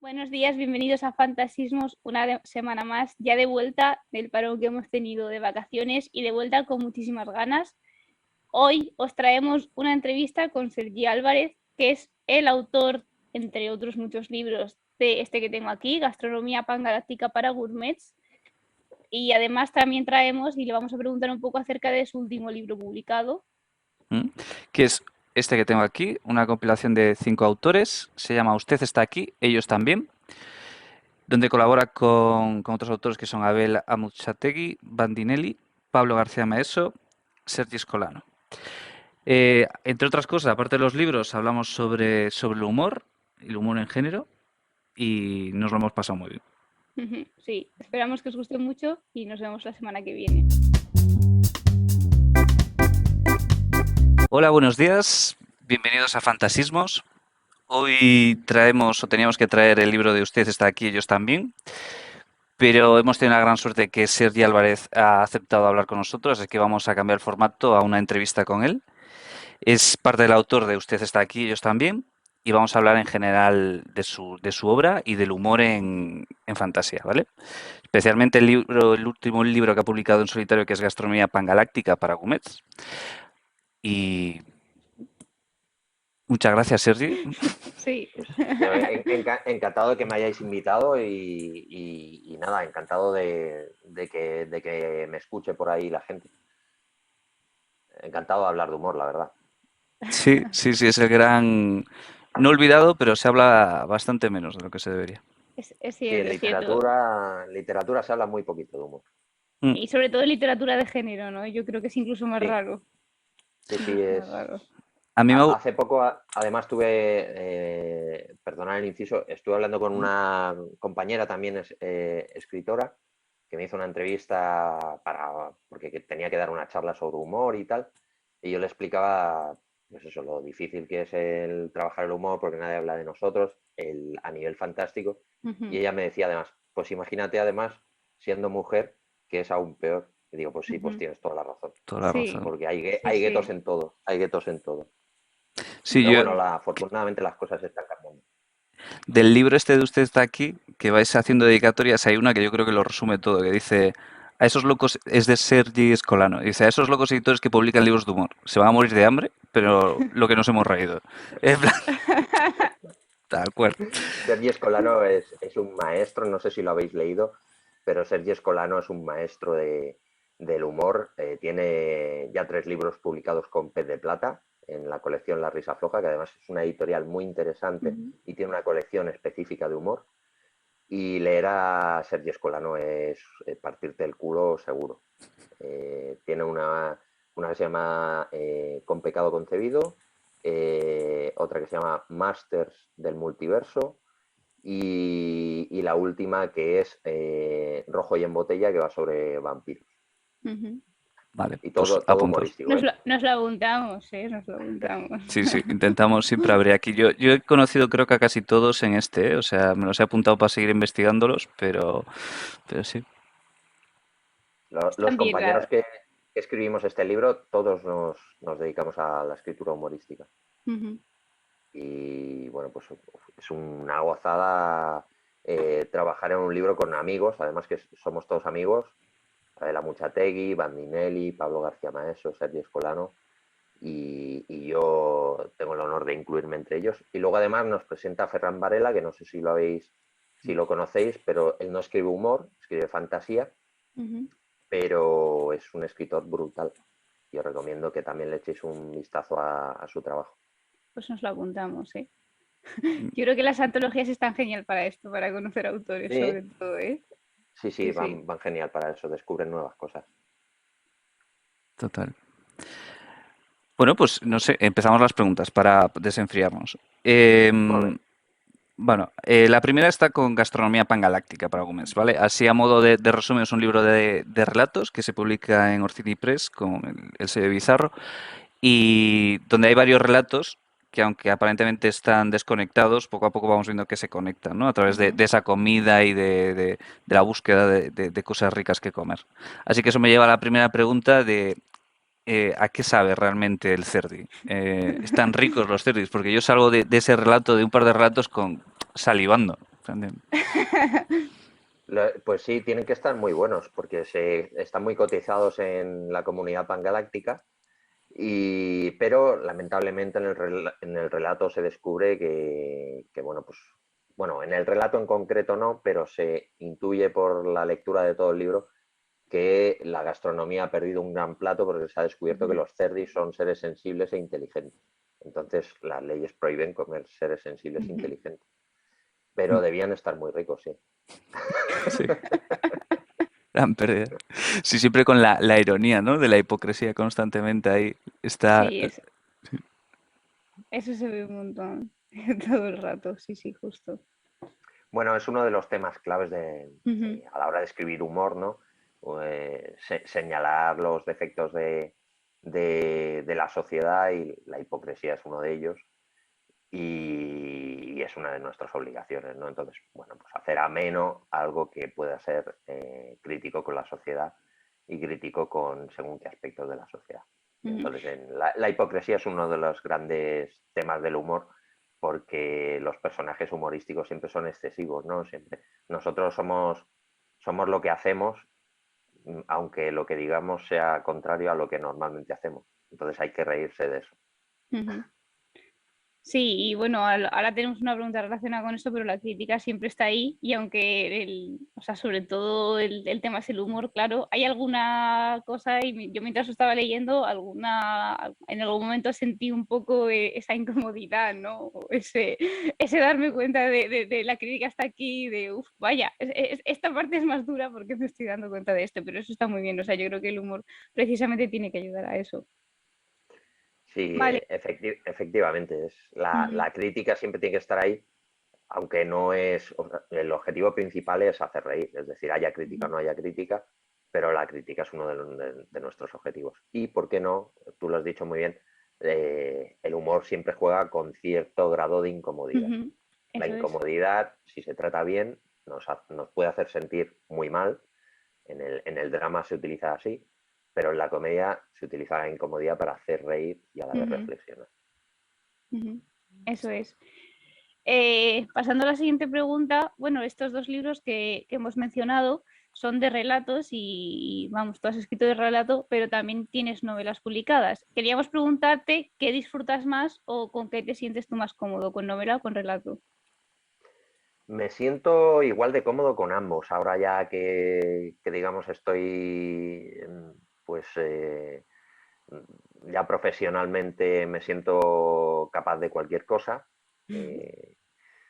Buenos días, bienvenidos a Fantasismos, una semana más, ya de vuelta del parón que hemos tenido de vacaciones y de vuelta con muchísimas ganas. Hoy os traemos una entrevista con Sergi Álvarez, que es el autor, entre otros muchos libros, de este que tengo aquí, Gastronomía Pangaláctica para Gourmets. Y además también traemos y le vamos a preguntar un poco acerca de su último libro publicado. Que es este que tengo aquí, una compilación de 5 autores, se llama Usted está aquí, ellos también, donde colabora con otros autores que son Abel Amuchategui, Bandinelli, Pablo García Maeso, Sergi Escolano. Entre otras cosas, aparte de los libros, hablamos sobre el humor en género, y nos lo hemos pasado muy bien. Sí, esperamos que os guste mucho y nos vemos la semana que viene. Hola, buenos días, bienvenidos a Fantasismos. Hoy teníamos que traer el libro de Usted está aquí, ellos también, pero hemos tenido la gran suerte que Sergi Álvarez ha aceptado hablar con nosotros, así que vamos a cambiar el formato a una entrevista con él. Es parte del autor de Usted está aquí, ellos también, y vamos a hablar en general de su obra y del humor en fantasía, ¿vale? Especialmente el último libro que ha publicado en solitario, que es Gastronomía Pangaláctica para Gourmets. Y muchas gracias, Sergi. Sí. Encantado de que me hayáis invitado y nada, encantado de que me escuche por ahí la gente. Encantado de hablar de humor, la verdad. Sí, es el gran... No olvidado, pero se habla bastante menos de lo que se debería. Es Sí, en literatura se habla muy poquito de humor. Y sobre todo en literatura de género, ¿no? Yo creo que es incluso más raro. Sí, es... Raro. Hace poco, además, perdonad el inciso, estuve hablando con una compañera también escritora que me hizo una entrevista porque tenía que dar una charla sobre humor y tal, y yo le explicaba, pues eso, lo difícil que es el trabajar el humor porque nadie habla de nosotros a nivel fantástico, y ella me decía además, pues imagínate además siendo mujer, que es aún peor. Y digo, pues sí, pues tienes toda la razón. Porque hay guetos en todo, hay guetos en todo. Sí, pero bueno, afortunadamente las cosas están cambiando. Del libro este de Usted está aquí, que vais haciendo dedicatorias, hay una que yo creo que lo resume todo, que dice, a esos locos, es de Sergi Escolano, dice, a esos locos editores que publican libros de humor, se van a morir de hambre, pero lo que nos hemos reído. En plan, tal cual. Sergi Escolano es un maestro, no sé si lo habéis leído, pero Sergi Escolano es un maestro del humor. Tiene ya 3 libros publicados con Pez de Plata en la colección La Risa Floja, que además es una editorial muy interesante y tiene una colección específica de humor. Y leer a Sergi Escolano es partirte el culo seguro. Tiene una que se llama Con pecado concebido, otra que se llama Masters del multiverso, y la última que es Rojo y en botella, que va sobre vampiros. Vale, y todo humorístico. Nos lo apuntamos, nos lo apuntamos. Sí, intentamos siempre abrir aquí. Yo he conocido creo que a casi todos en este, o sea, me los he apuntado para seguir investigándolos, pero sí. Los compañeros que escribimos este libro, todos nos dedicamos a la escritura humorística. Y bueno, pues es una gozada trabajar en un libro con amigos, además que somos todos amigos, Abel Amuchategui, Bandinelli, Pablo García Maeso, Sergi Escolano, y yo tengo el honor de incluirme entre ellos. Y luego además nos presenta Ferran Varela, que no sé si lo conocéis, pero él no escribe humor, escribe fantasía, pero es un escritor brutal. Y os recomiendo que también le echéis un vistazo a su trabajo. Pues nos lo apuntamos, ¿eh? Yo creo que las antologías están genial para esto, para conocer autores, sobre todo, ¿eh? Sí, van genial para eso, descubren nuevas cosas. Total. Bueno, pues no sé, empezamos las preguntas para desenfriarnos. Bueno, la primera está con Gastronomía Pangaláctica para Gourmets, ¿vale? Así a modo de resumen, es un libro de relatos que se publica en Orcini Press con el sello Bizarro, y donde hay varios relatos que, aunque aparentemente están desconectados, poco a poco vamos viendo que se conectan, ¿no? A través de esa comida y de la búsqueda de cosas ricas que comer. Así que eso me lleva a la primera pregunta de ¿a qué sabe realmente el cerdi? ¿Están ricos los cerdis? Porque yo salgo de ese relato, de un par de relatos, salivando. Pues sí, tienen que estar muy buenos porque están muy cotizados en la comunidad pangaláctica, pero lamentablemente en el relato se descubre bueno, en el relato en concreto no, pero se intuye por la lectura de todo el libro que la gastronomía ha perdido un gran plato porque se ha descubierto que los cerdis son seres sensibles e inteligentes. Entonces las leyes prohíben comer seres sensibles e inteligentes. Pero debían estar muy ricos, sí. Sí, gran pérdida. Sí, siempre con la ironía, ¿no? De la hipocresía constantemente ahí está. Sí, eso se ve un montón todo el rato, sí, sí, justo. Bueno, es uno de los temas claves Ujú, a la hora de escribir humor, ¿no? Señalar los defectos de la sociedad, y la hipocresía es uno de ellos, y es una de nuestras obligaciones, ¿no? Entonces, bueno, pues hacer ameno algo que pueda ser crítico con la sociedad y crítico con según qué aspectos de la sociedad. ujú. Entonces, la hipocresía es uno de los grandes temas del humor, porque los personajes humorísticos siempre son excesivos, ¿no? Siempre. Nosotros somos lo que hacemos, aunque lo que digamos sea contrario a lo que normalmente hacemos. Entonces hay que reírse de eso. Ujú. Sí, y bueno, ahora tenemos una pregunta relacionada con esto, pero la crítica siempre está ahí y aunque o sea, sobre todo el tema es el humor, claro, ¿hay alguna cosa, y yo mientras lo estaba leyendo, en algún momento sentí un poco esa incomodidad, ¿no? O ese darme cuenta de la crítica está aquí, de, uff, vaya, esta parte es más dura porque me estoy dando cuenta de esto, pero eso está muy bien, o sea, yo creo que el humor precisamente tiene que ayudar a eso. Sí, Vale. efectivamente, Ujú, la crítica siempre tiene que estar ahí, aunque no es, o sea, el objetivo principal es hacer reír, es decir, haya crítica o ujú, no haya crítica, pero la crítica es uno de nuestros objetivos. Y, ¿por qué no? Tú lo has dicho muy bien, el humor siempre juega con cierto grado de incomodidad. ujú. La Eso es. incomodidad, si se trata bien, nos puede hacer sentir muy mal. En el drama se utiliza así, pero en la comedia se utiliza la incomodidad para hacer reír y a la vez Ujú, reflexionar. ujú. Eso es. Pasando a la siguiente pregunta, bueno, estos dos libros que hemos mencionado son de relatos y, vamos, tú has escrito de relato, pero también tienes novelas publicadas. Queríamos preguntarte qué disfrutas más o con qué te sientes tú más cómodo, con novela o con relato. Me siento igual de cómodo con ambos. Ahora ya que digamos estoy, pues ya profesionalmente me siento capaz de cualquier cosa. Eh,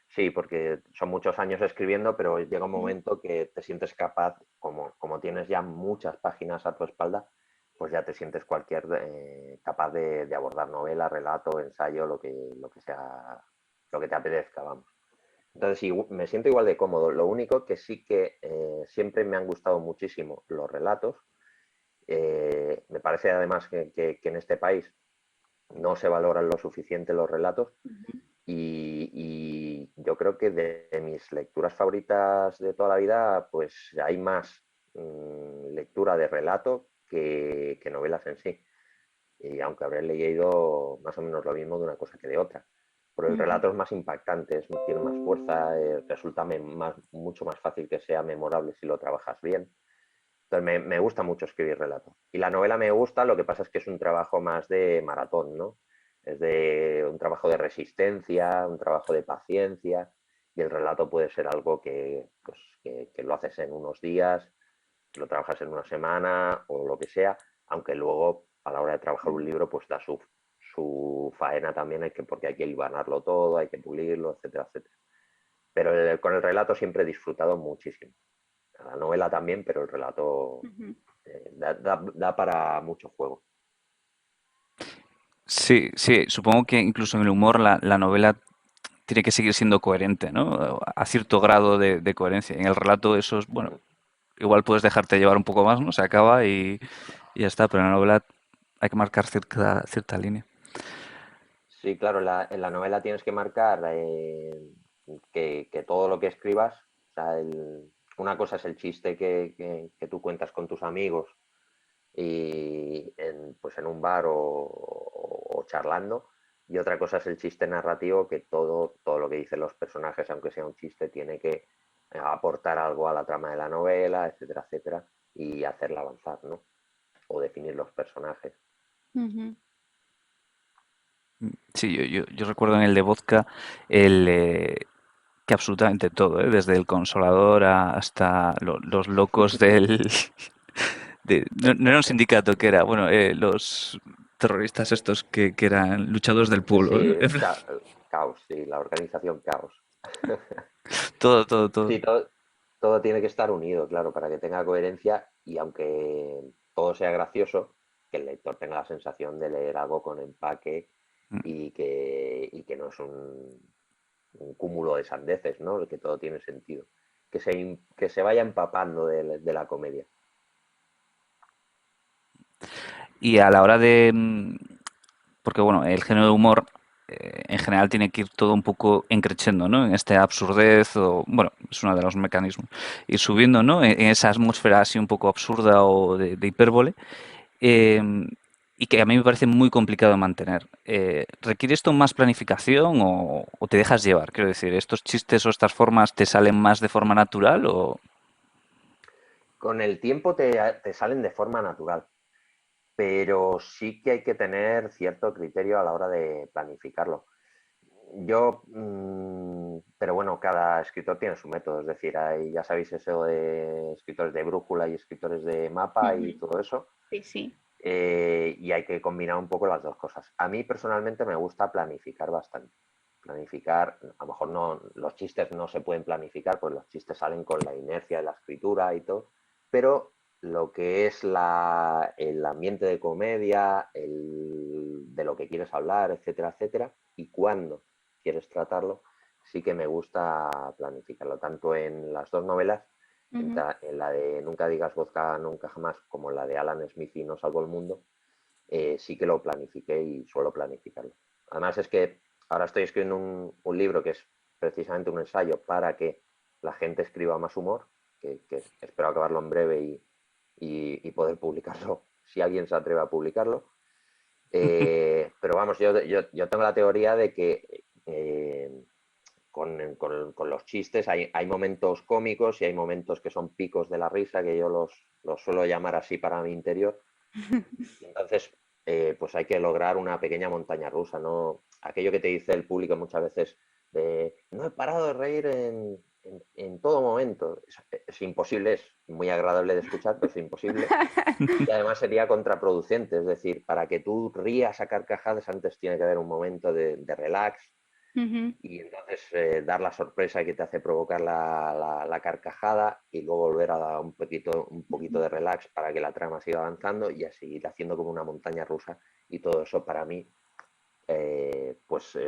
sí, porque son muchos años escribiendo, pero llega un momento que te sientes capaz, como tienes ya muchas páginas a tu espalda, pues ya te sientes capaz de abordar novela, relato, ensayo, lo que sea, lo que te apetezca, vamos. Entonces me siento igual de cómodo. Lo único que sí que siempre me han gustado muchísimo los relatos. Me parece además que en este país no se valoran lo suficiente los relatos, y yo creo que de mis lecturas favoritas de toda la vida, pues hay más lectura de relato que novelas en sí. Y aunque habré leído más o menos lo mismo de una cosa que de otra. Pero el Ujú, relato es más impactante, tiene más fuerza, resulta mucho más fácil que sea memorable si lo trabajas bien. Entonces me gusta mucho escribir relatos. Y la novela me gusta, lo que pasa es que es un trabajo más de maratón, ¿no? Es de un trabajo de resistencia, un trabajo de paciencia, y el relato puede ser algo que lo haces en unos días, que lo trabajas en una semana o lo que sea, aunque luego a la hora de trabajar un ujú, libro pues da su faena también, porque hay que hilvanarlo todo, hay que pulirlo, etcétera, etcétera. Pero con el relato siempre he disfrutado muchísimo. La novela también, pero el relato ujú. da para mucho juego. Sí, sí, supongo que incluso en el humor la novela tiene que seguir siendo coherente, ¿no? A cierto grado de coherencia. En el relato eso es, bueno, igual puedes dejarte llevar un poco más, ¿no? Se acaba y ya está, pero en la novela hay que marcar cierta línea. Sí, claro, en la novela tienes que marcar que todo lo que escribas, o sea, una cosa es el chiste que tú cuentas con tus amigos y pues en un bar o charlando, Y otra cosa es el chiste narrativo, que todo lo que dicen los personajes, aunque sea un chiste, tiene que aportar algo a la trama de la novela, etcétera, etcétera, y hacerla avanzar, ¿no? O definir los personajes. Ujú. Sí, yo recuerdo en el de vodka el, que absolutamente todo, ¿eh? Desde el consolador hasta los locos del... no era un sindicato, que era, bueno, los terroristas estos que eran luchadores del pueblo. Sí, En plan, Caos, sí, la organización Caos. todo, todo, todo. Sí, todo tiene que estar unido, claro, para que tenga coherencia y aunque todo sea gracioso, que el lector tenga la sensación de leer algo con empaque Mm. y que no es un cúmulo de sandeces, ¿no? Que todo tiene sentido. Que se vaya empapando de la comedia. Y a la hora de... porque bueno, el género de humor en general tiene que ir todo un poco encrechendo, ¿no? En esta absurdez o, bueno, es uno de los mecanismos. Ir subiendo, ¿no? En esa atmósfera así un poco absurda o de hipérbole. eh, y que a mí me parece muy complicado de mantener. ¿Requiere esto más planificación o te dejas llevar? Quiero decir, ¿estos chistes o estas formas te salen más de forma natural o...? Con el tiempo te salen de forma natural, pero sí que hay que tener cierto criterio a la hora de planificarlo. Pero bueno, cada escritor tiene su método, es decir, ya sabéis eso de escritores de brújula y escritores de mapa y Ujú. todo eso, Sí, sí. y hay que combinar un poco las dos cosas. A mí personalmente me gusta planificar bastante. Planificar, a lo mejor no, los chistes no se pueden planificar, pues los chistes salen con la inercia de la escritura y todo, pero lo que es el ambiente de comedia, de lo que quieres hablar, etcétera, etcétera, y cuándo quieres tratarlo, sí que me gusta planificarlo, tanto en las dos novelas, Ujú. en la de Nunca digas vodka nunca jamás, como en la de Alan Smith y No salvo el mundo, sí que lo planifiqué y suelo planificarlo. Además es que ahora estoy escribiendo un libro que es precisamente un ensayo para que la gente escriba más humor, que espero acabarlo en breve y poder publicarlo si alguien se atreve a publicarlo. Pero vamos, yo tengo la teoría de que con los chistes hay momentos cómicos y hay momentos que son picos de la risa, que yo los suelo llamar así para mi interior. Y entonces, pues hay que lograr una pequeña montaña rusa, ¿no? Aquello que te dice el público muchas veces de no he parado de reír en todo momento. Es imposible, es muy agradable de escuchar, pero es imposible. Y además sería contraproducente, es decir, para que tú rías a carcajadas antes tiene que haber un momento de relax Ujú. y entonces dar la sorpresa que te hace provocar la carcajada y luego volver a dar un poquito de relax para que la trama siga avanzando y así ir haciendo como una montaña rusa y todo eso para mí, pues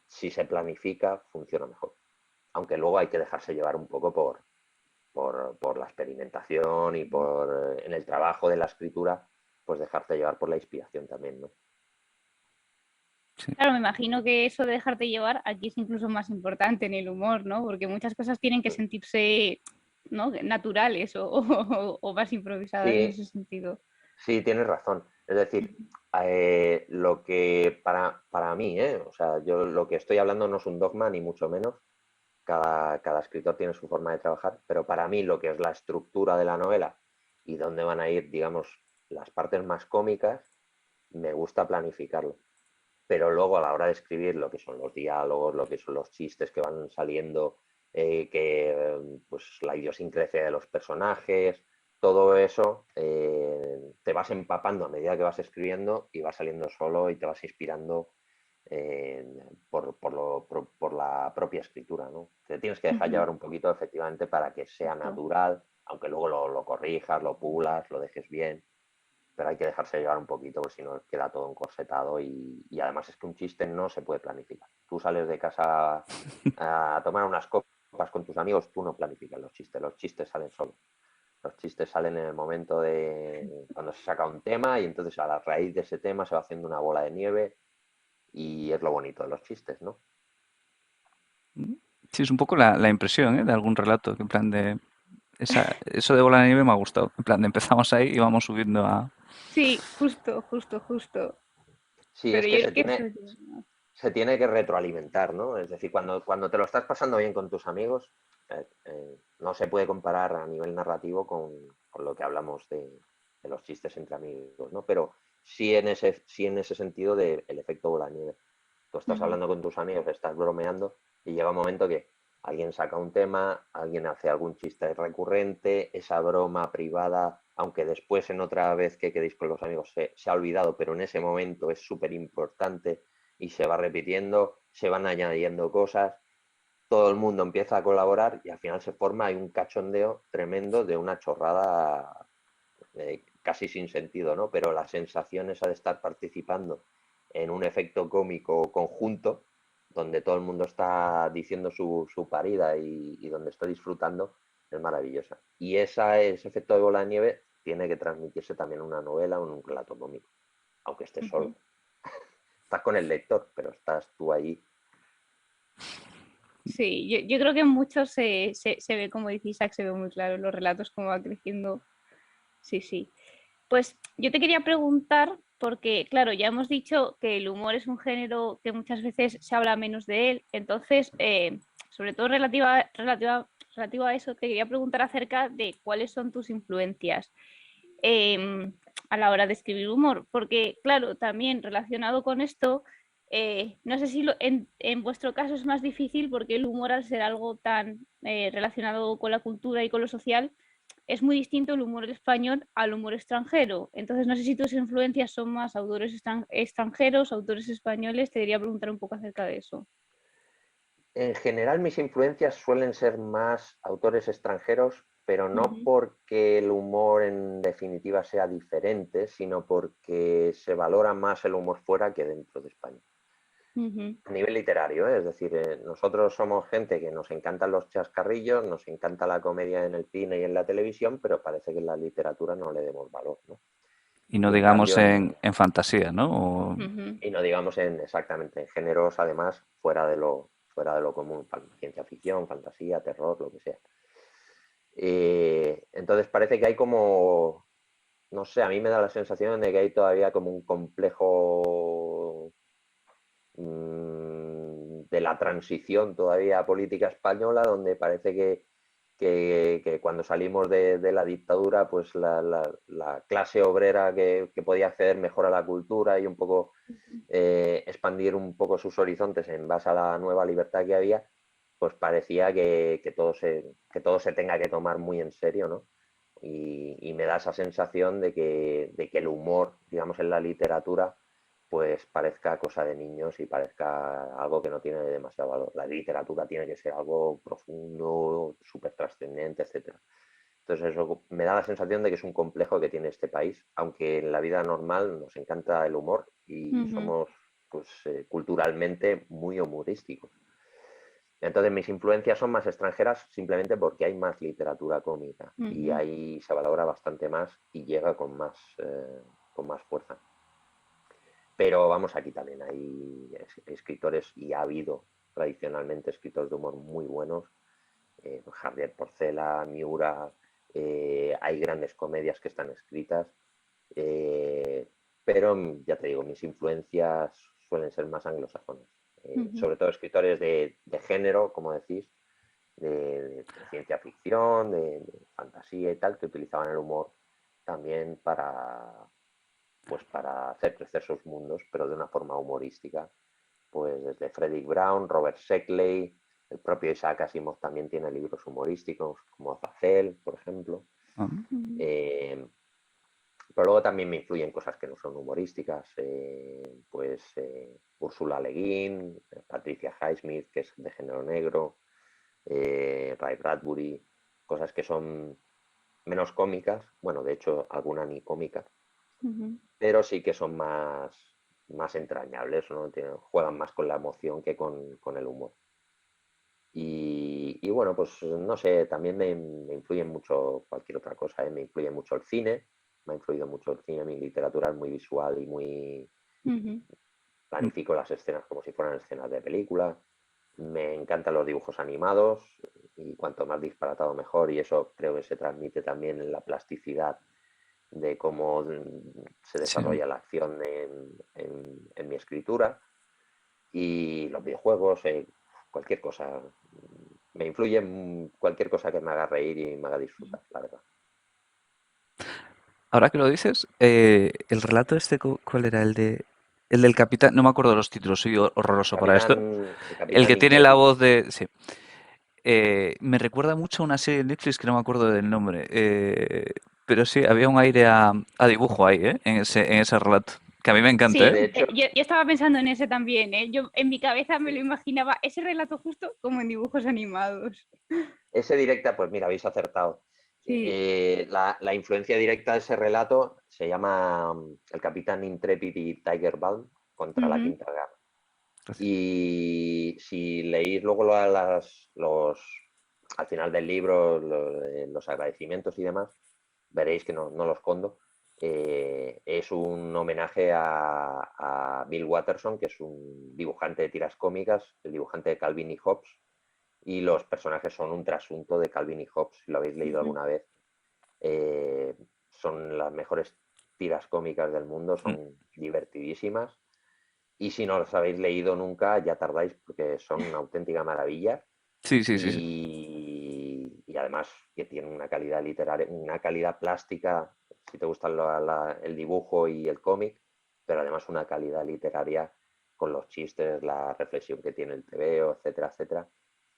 si se planifica funciona mejor. Aunque luego hay que dejarse llevar un poco por la experimentación y en el trabajo de la escritura, pues dejarte llevar por la inspiración también, ¿no? Sí. Claro, me imagino que eso de dejarte llevar aquí es incluso más importante en el humor, ¿no? Porque muchas cosas tienen que sentirse, ¿no? naturales o más improvisadas en Sí, ese sentido. sí, tienes razón. Es decir, lo que para mí, o sea, yo lo que estoy hablando no es un dogma, ni mucho menos. Cada escritor tiene su forma de trabajar, pero para mí lo que es la estructura de la novela y dónde van a ir, digamos, las partes más cómicas, me gusta planificarlo. Pero luego a la hora de escribir lo que son los diálogos, lo que son los chistes que van saliendo, pues la idiosincrasia de los personajes, todo eso te vas empapando a medida que vas escribiendo y vas saliendo solo y te vas inspirando eh, por la propia escritura, ¿no? Te tienes que dejar Ujú. llevar un poquito efectivamente para que sea Justo. natural, aunque luego lo corrijas, lo pulas, lo dejes bien, pero hay que dejarse llevar un poquito, porque si no queda todo encorsetado y además es que un chiste no se puede planificar. Tú sales de casa a tomar unas copas con tus amigos, tú no planificas los chistes salen solos. Los chistes salen en el momento de cuando se saca un tema y entonces a la raíz de ese tema se va haciendo una bola de nieve y es lo bonito de los chistes, ¿no? Sí, es un poco la impresión, ¿eh? De algún relato, que en plan de... eso de bola de nieve me ha gustado. En plan de empezamos ahí y vamos subiendo a... Sí, justo, justo, justo. Sí, Pero es que yo creo que eso es... se tiene que retroalimentar, ¿no? Es decir, cuando te lo estás pasando bien con tus amigos, no se puede comparar a nivel narrativo con lo que hablamos de los chistes entre amigos, ¿no? Pero sí en ese sentido del efecto bola de nieve. Tú estás Ujú, hablando con tus amigos, estás bromeando y llega un momento que alguien saca un tema, alguien hace algún chiste recurrente, esa broma privada, aunque después en otra vez que quedéis con los amigos se ha olvidado, pero en ese momento es súper importante y se va repitiendo, se van añadiendo cosas, todo el mundo empieza a colaborar y al final se forma hay un cachondeo tremendo de una chorrada casi sin sentido, ¿no? Pero la sensación esa de estar participando en un efecto cómico conjunto, donde todo el mundo está diciendo su parida y donde está disfrutando, es maravillosa. Y ese efecto de bola de nieve tiene que transmitirse también en una novela o en un relato cómico, aunque estés ujú. solo. Estás con el lector, pero estás tú ahí. Sí, yo creo que en muchos se ve, como dice Isaac, se ve muy claro los relatos, cómo va creciendo. Sí, sí. Pues yo te quería preguntar, porque claro, ya hemos dicho que el humor es un género que muchas veces se habla menos de él, entonces, sobre todo relativo a eso, te quería preguntar acerca de cuáles son tus influencias a la hora de escribir humor, porque claro, también relacionado con esto, no sé si en vuestro caso es más difícil porque el humor al ser algo tan relacionado con la cultura y con lo social, es muy distinto el humor español al humor extranjero. Entonces, no sé si tus influencias son más autores extranjeros, autores españoles. Te quería preguntar un poco acerca de eso. En general, mis influencias suelen ser más autores extranjeros, pero no Ujú, porque el humor en definitiva sea diferente, sino porque se valora más el humor fuera que dentro de España. ujú, A nivel literario, ¿eh? Es decir, nosotros somos gente que nos encantan los chascarrillos, nos encanta la comedia en el cine y en la televisión, pero parece que en la literatura no le demos valor, ¿no? Y no Y en digamos cambio, en fantasía, ¿no? ujú, y no digamos exactamente en géneros, además, fuera de lo común, ciencia ficción, fantasía, terror, lo que sea. Entonces parece que hay como, no sé, a mí me da la sensación de que hay todavía como un complejo de la transición todavía política española, donde parece que cuando salimos de la dictadura, pues la clase obrera que podía acceder mejor a la cultura y un poco expandir un poco sus horizontes en base a la nueva libertad que había, pues parecía que todo se tenga que tomar muy en serio, ¿no? Y me da esa sensación de que el humor, digamos, en la literatura, pues parezca cosa de niños y parezca algo que no tiene demasiado valor. La literatura tiene que ser algo profundo, súper trascendente, etcétera. Entonces eso me da la sensación de que es un complejo que tiene este país, aunque en la vida normal nos encanta el humor y ujú, somos pues, culturalmente muy humorísticos. Entonces mis influencias son más extranjeras simplemente porque hay más literatura cómica y ujú, ahí se valora bastante más y llega con más fuerza. Pero vamos, aquí también hay escritores y ha habido tradicionalmente escritores de humor muy buenos, Javier Porcela, Miura, hay grandes comedias que están escritas, eh, pero ya te digo, mis influencias suelen ser más anglosajonas, ujú, sobre todo escritores de género, como decís, de ciencia ficción, de fantasía y tal, que utilizaban el humor también pues para hacer crecer sus mundos, pero de una forma humorística. Pues desde Frederick Brown, Robert Sheckley, el propio Isaac Asimov también tiene libros humorísticos, como Azazel, por ejemplo. Ujú. ujú, Eh, pero luego también me influyen cosas que no son humorísticas, Ursula Le Guin, Patricia Highsmith, que es de género negro, Ray Bradbury, cosas que son menos cómicas, bueno, de hecho alguna ni cómica, ujú. pero sí que son más entrañables, ¿no? Juegan más con la emoción que con el humor. Y bueno, pues no sé, también me influye mucho cualquier otra cosa, ¿eh? Me influye mucho el cine, me ha influido mucho el cine, mi literatura es muy visual y muy Ujú, planifico las escenas como si fueran escenas de película, me encantan los dibujos animados y cuanto más disparatado mejor y eso creo que se transmite también en la plasticidad de cómo se desarrolla la acción en mi escritura. Y los videojuegos, cualquier cosa. Me influye en cualquier cosa que me haga reír y me haga disfrutar, la verdad. Ahora que lo dices, el relato este, ¿cuál era? El del capitán, no me acuerdo de los títulos, soy horroroso para esto. El El Capitán que tiene la Intrépido. voz de... Sí. Me recuerda mucho a una serie de Netflix que no me acuerdo del nombre. Pero sí, había un aire a dibujo ahí, ¿eh? En ese relato. Que a mí me encanta, Sí, ¿eh? Sí, de hecho, yo estaba pensando en ese también, ¿eh? Yo en mi cabeza me lo imaginaba ese relato justo como en dibujos animados. ese directa, pues mira, habéis acertado. Sí. La influencia directa de ese relato se llama El Capitán Intrépid y Tiger Balm contra la Ujú. Quinta Guerra. Gracias. Y si leéis luego al final del libro los agradecimientos y demás, veréis que no los escondo. Es un homenaje a Bill Watterson, que es un dibujante de tiras cómicas, el dibujante de Calvin y Hobbes, y los personajes son un trasunto de Calvin y Hobbes, si lo habéis leído Ujú. alguna vez. Son las mejores tiras cómicas del mundo, Mm. son divertidísimas. Y si no los habéis leído nunca, ya tardáis porque son una auténtica maravilla. Sí, sí, sí, sí. Y además que tienen una calidad literaria, una calidad plástica, si te gusta el dibujo y el cómic, pero además una calidad literaria con los chistes, la reflexión que tiene el TVO, etcétera, etcétera.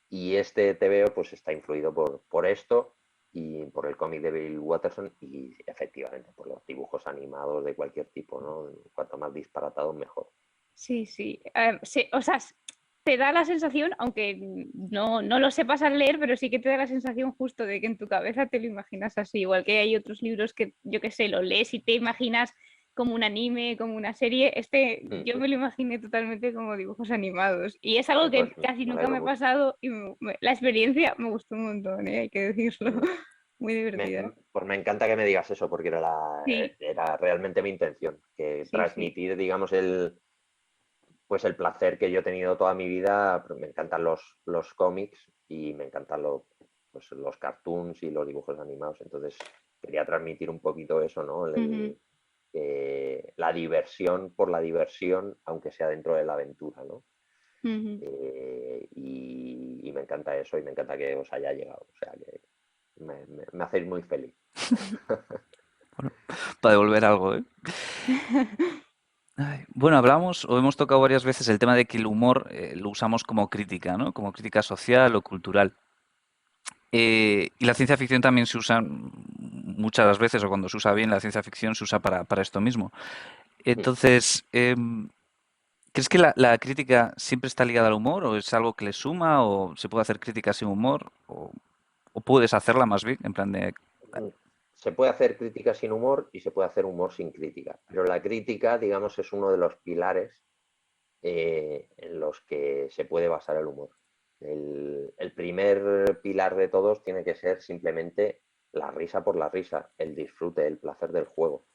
Y este TVO pues está influido por esto y por el cómic de Bill Watterson y efectivamente por los dibujos animados de cualquier tipo, ¿no? Cuanto más disparatados, mejor. Sí, sí. Sí, o sea, te da la sensación, aunque no lo sepas al leer, pero sí que te da la sensación justo de que en tu cabeza te lo imaginas así. Igual que hay otros libros que, yo qué sé, lo lees y te imaginas como un anime, como una serie. Este yo me lo imaginé totalmente como dibujos animados. Y es algo Pues que casi me nunca alegro me ha mucho. pasado y la experiencia me gustó un montón, hay que decirlo. Muy divertida. Pues me encanta que me digas eso, porque Sí, era realmente mi intención, que sí, sí. transmitir, digamos, pues el placer que yo he tenido toda mi vida. Pues me encantan los cómics y me encantan pues los cartoons y los dibujos animados. Entonces, quería transmitir un poquito eso, ¿no? Ujú, La diversión por la diversión, aunque sea dentro de la aventura, ¿no? ujú. Y me encanta eso y me encanta que os haya llegado. O sea, que me hacéis muy feliz. Bueno, para devolver algo, ¿eh? Ay, bueno, hablamos o hemos tocado varias veces el tema de que el humor lo usamos como crítica, ¿no? Como crítica social o cultural. Y la ciencia ficción también se usa muchas las veces, o cuando se usa bien la ciencia ficción, se usa para esto mismo. Entonces, ¿crees que la crítica siempre está ligada al humor o es algo que le suma o se puede hacer crítica sin humor o puedes hacerla más bien en plan de... Se puede hacer crítica sin humor y se puede hacer humor sin crítica, pero la crítica, digamos, es uno de los pilares en los que se puede basar el humor. El primer pilar de todos tiene que ser simplemente la risa por la risa, el disfrute, el placer del juego.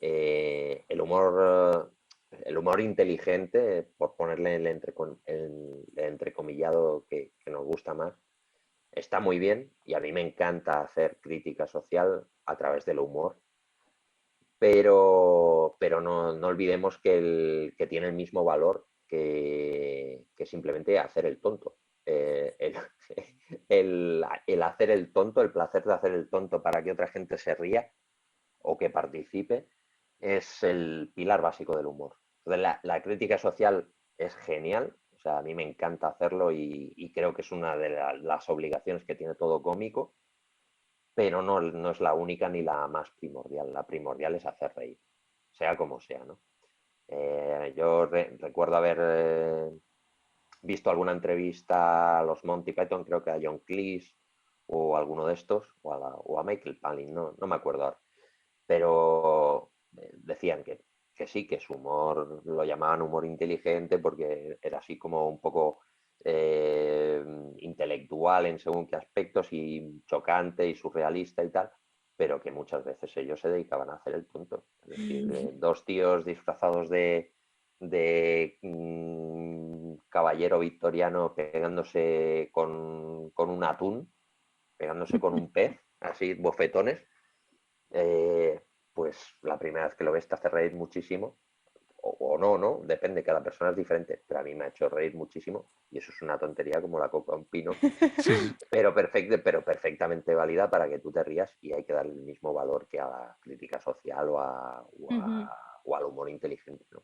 El humor inteligente, por ponerle el entrecomillado que nos gusta más, está muy bien y a mí me encanta hacer crítica social a través del humor, pero no olvidemos que tiene el mismo valor que simplemente hacer el tonto. Eh, el, el hacer el tonto, el placer de hacer el tonto para que otra gente se ría o que participe, es el pilar básico del humor. Entonces, la crítica social es genial, o sea, a mí me encanta hacerlo y creo que es una de las obligaciones que tiene todo cómico, pero no es la única ni la más primordial. La primordial es hacer reír, sea como sea, ¿no? Yo recuerdo haber visto alguna entrevista a los Monty Python, creo que a John Cleese o alguno de estos, o a Michael Palin, no me acuerdo ahora, pero decían que sí, que su humor lo llamaban humor inteligente porque era así como un poco eh, intelectual en según qué aspectos y chocante y surrealista y tal, pero que muchas veces ellos se dedicaban a hacer el tonto. Es decir, dos tíos disfrazados de caballero victoriano pegándose con un atún, pegándose con un pez, así, bofetones. pues la primera vez que lo ves te hace reír muchísimo, o no, ¿no? Depende, cada persona es diferente, pero a mí me ha hecho reír muchísimo y eso es una tontería como la coca a un pino, Sí, sí. pero, pero perfectamente válida para que tú te rías y hay que darle el mismo valor que a la crítica social Ujú, o al humor inteligente, ¿no?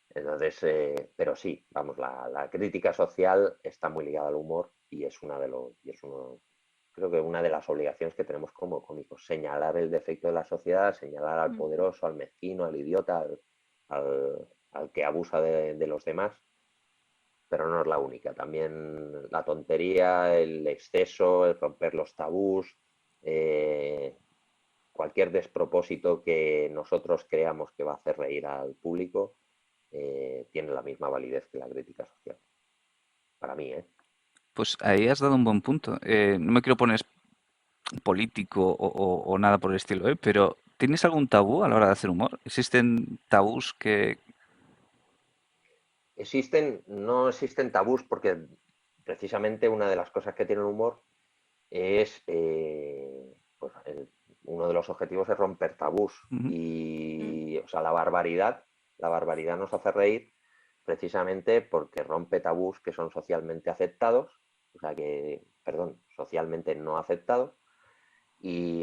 Entonces, pero sí, vamos, la crítica social está muy ligada al humor y es creo que una de las obligaciones que tenemos como cómicos, señalar el defecto de la sociedad, señalar al ujú. poderoso, al mezquino, al idiota, al que abusa de los demás, pero no es la única. También la tontería, el exceso, el romper los tabús, eh, cualquier despropósito que nosotros creamos que va a hacer reír al público, tiene la misma validez que la crítica social. Para mí, ¿eh? Pues ahí has dado un buen punto. No me quiero poner político o nada por el estilo, ¿eh? Pero ¿tienes algún tabú a la hora de hacer humor? ¿Existen tabús que... No existen tabús porque precisamente una de las cosas que tiene el humor es, pues, uno de los objetivos es romper tabús Ujú, Mm, y, o sea, la barbaridad nos hace reír precisamente porque rompe tabús que son socialmente aceptados, o sea que, perdón, socialmente no aceptados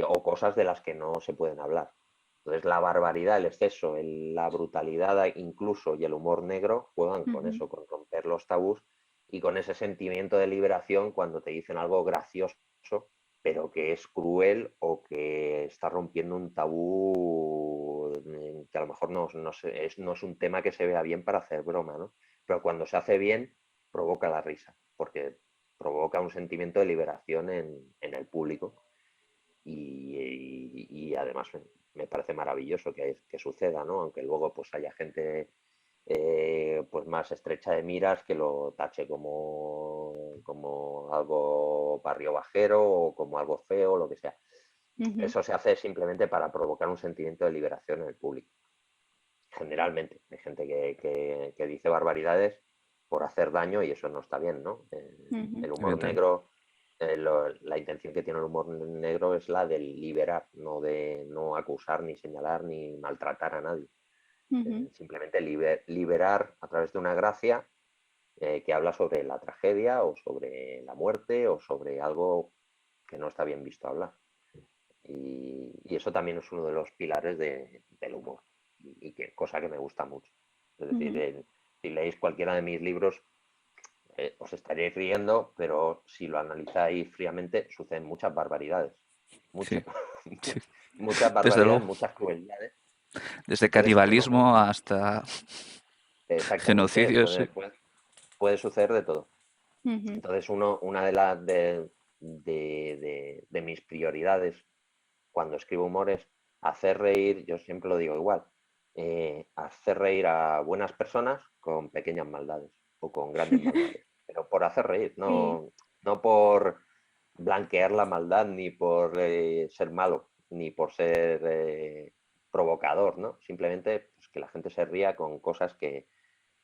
o cosas de las que no se pueden hablar. Entonces la barbaridad, el exceso, la brutalidad incluso y el humor negro juegan con ujú, eso, con romper los tabús y con ese sentimiento de liberación cuando te dicen algo gracioso, pero que es cruel o que está rompiendo un tabú que a lo mejor no es un tema que se vea bien para hacer broma, ¿no? Pero cuando se hace bien, provoca la risa, porque provoca un sentimiento de liberación en el público y además me parece maravilloso que suceda, ¿no? Aunque luego pues haya gente pues más estrecha de miras que lo tache como algo barrio bajero o como algo feo o lo que sea. ujú. Eso se hace simplemente para provocar un sentimiento de liberación en el público. Generalmente, hay gente que dice barbaridades por hacer daño y eso no está bien, ¿no? Ujú, El humor evidentemente. negro, la intención que tiene el humor negro es la de liberar, no de no acusar, ni señalar, ni maltratar a nadie. ujú, Simplemente liberar a través de una gracia que habla sobre la tragedia o sobre la muerte o sobre algo que no está bien visto hablar. Y eso también es uno de los pilares del humor, cosa que me gusta mucho. Es decir, ujú. si leéis cualquiera de mis libros, os estaréis riendo, pero si lo analizáis fríamente, suceden muchas barbaridades. Muchas, Sí, sí, muchas desde barbaridades, luego. muchas crueldades. Desde Entonces, uno, canibalismo hasta exactamente, genocidio, sí. puede suceder de todo. Ujú, Entonces, una de mis prioridades cuando escribo humor es hacer reír, yo siempre lo digo igual, hacer reír a buenas personas con pequeñas maldades o con grandes maldades, pero por hacer reír, Sí, no por blanquear la maldad, ni por ser malo, ni por ser provocador, ¿no? Simplemente pues, que la gente se ría con cosas que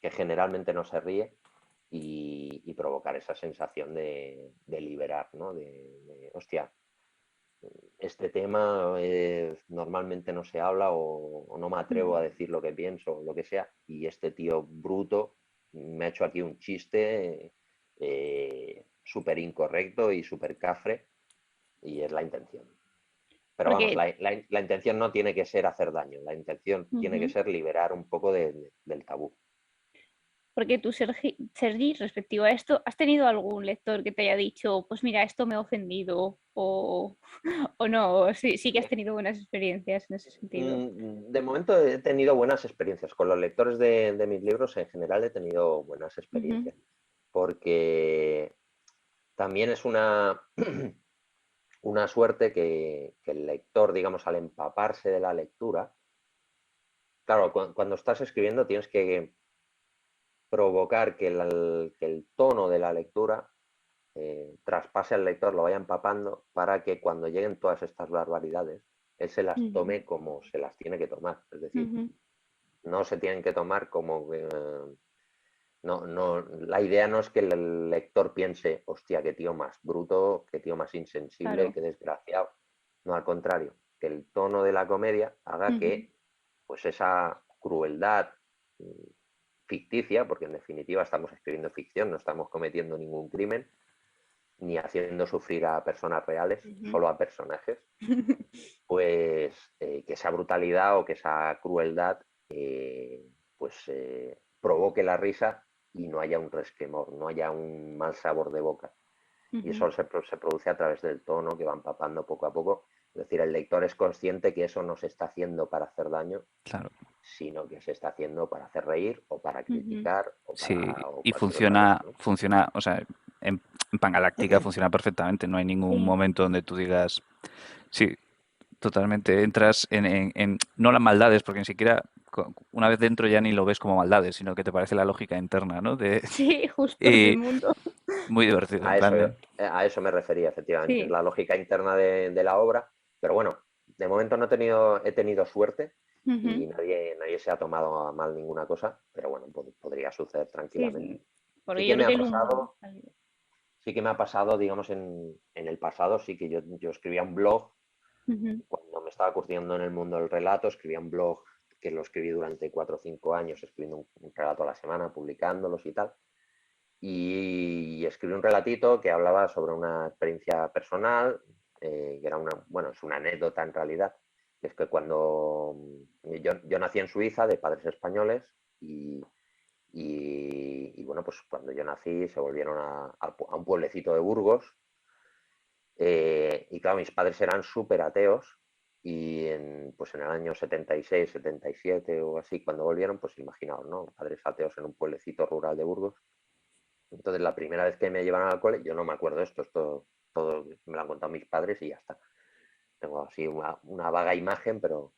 generalmente no se ríe y provocar esa sensación de liberar, ¿no? Hostia, este tema normalmente no se habla o no me atrevo ujú, a decir lo que pienso o lo que sea, y este tío bruto me ha hecho aquí un chiste súper incorrecto y súper cafre, y es la intención. Pero vamos, porque la intención no tiene que ser hacer daño, la intención tiene que ujú. ser liberar un poco del tabú. Porque tú, Sergi, respectivo a esto, ¿has tenido algún lector que te haya dicho, pues mira, esto me ha ofendido? O no, sí, sí que has tenido buenas experiencias en ese sentido. De momento he tenido buenas experiencias. Con los lectores de mis libros en general he tenido buenas Ujú, experiencias. Porque también es una suerte que el lector, digamos, al empaparse de la lectura, claro, cuando estás escribiendo tienes que provocar que el tono de la lectura traspase al lector, lo vaya empapando, para que cuando lleguen todas estas barbaridades, él se las ujú, tome como se las tiene que tomar. Es decir, ujú. no se tienen que tomar como... no, la idea no es que el lector piense, hostia, qué tío más bruto, qué tío más insensible, Claro. qué desgraciado. No, al contrario. que el tono de la comedia haga que pues esa crueldad ficticia, porque en definitiva estamos escribiendo ficción, no estamos cometiendo ningún crimen, ni haciendo sufrir a personas reales, solo a personajes, pues que esa brutalidad o que esa crueldad provoque la risa y no haya un resquemor, no haya un mal sabor de boca. Y eso se produce a través del tono que va empapando poco a poco. Es decir, el lector es consciente que eso no se está haciendo para hacer daño, Claro. sino que se está haciendo para hacer reír o para criticar o Sí, para y cualquier otra cosa, ¿no? funciona, o sea, en Pangaláctica funciona perfectamente, no hay ningún momento donde tú digas, sí, totalmente, entras no las maldades, porque ni siquiera una vez dentro ya ni lo ves como maldades, sino que te parece la lógica interna, ¿no? Sí, justo del Y mundo. muy divertido, en A plan eso, de, a eso me refería, efectivamente, es Sí. la lógica interna de la obra, pero bueno, de momento no he tenido suerte y nadie se ha tomado a mal ninguna cosa, pero bueno, podría suceder Sí, tranquilamente. sí. Porque Sí yo que me creo que ha el humor. pasado, digamos, en el pasado, sí que yo escribía un blog cuando me estaba curtiendo en el mundo del relato, escribía un blog que lo escribí durante 4 o 5 años, escribiendo un relato a la semana, publicándolos y tal. Y escribí un relatito que hablaba sobre una experiencia personal, que era es una anécdota en realidad. Es que cuando yo nací en Suiza de padres españoles y bueno, pues cuando yo nací se volvieron a un pueblecito de Burgos y claro, mis padres eran súper ateos y pues en el año 76, 77 o así, cuando volvieron, pues imaginaos, ¿no? Padres ateos en un pueblecito rural de Burgos. Entonces, la primera vez que me llevaron al cole, yo no me acuerdo de esto todo me lo han contado mis padres y ya está. Tengo así una vaga imagen, pero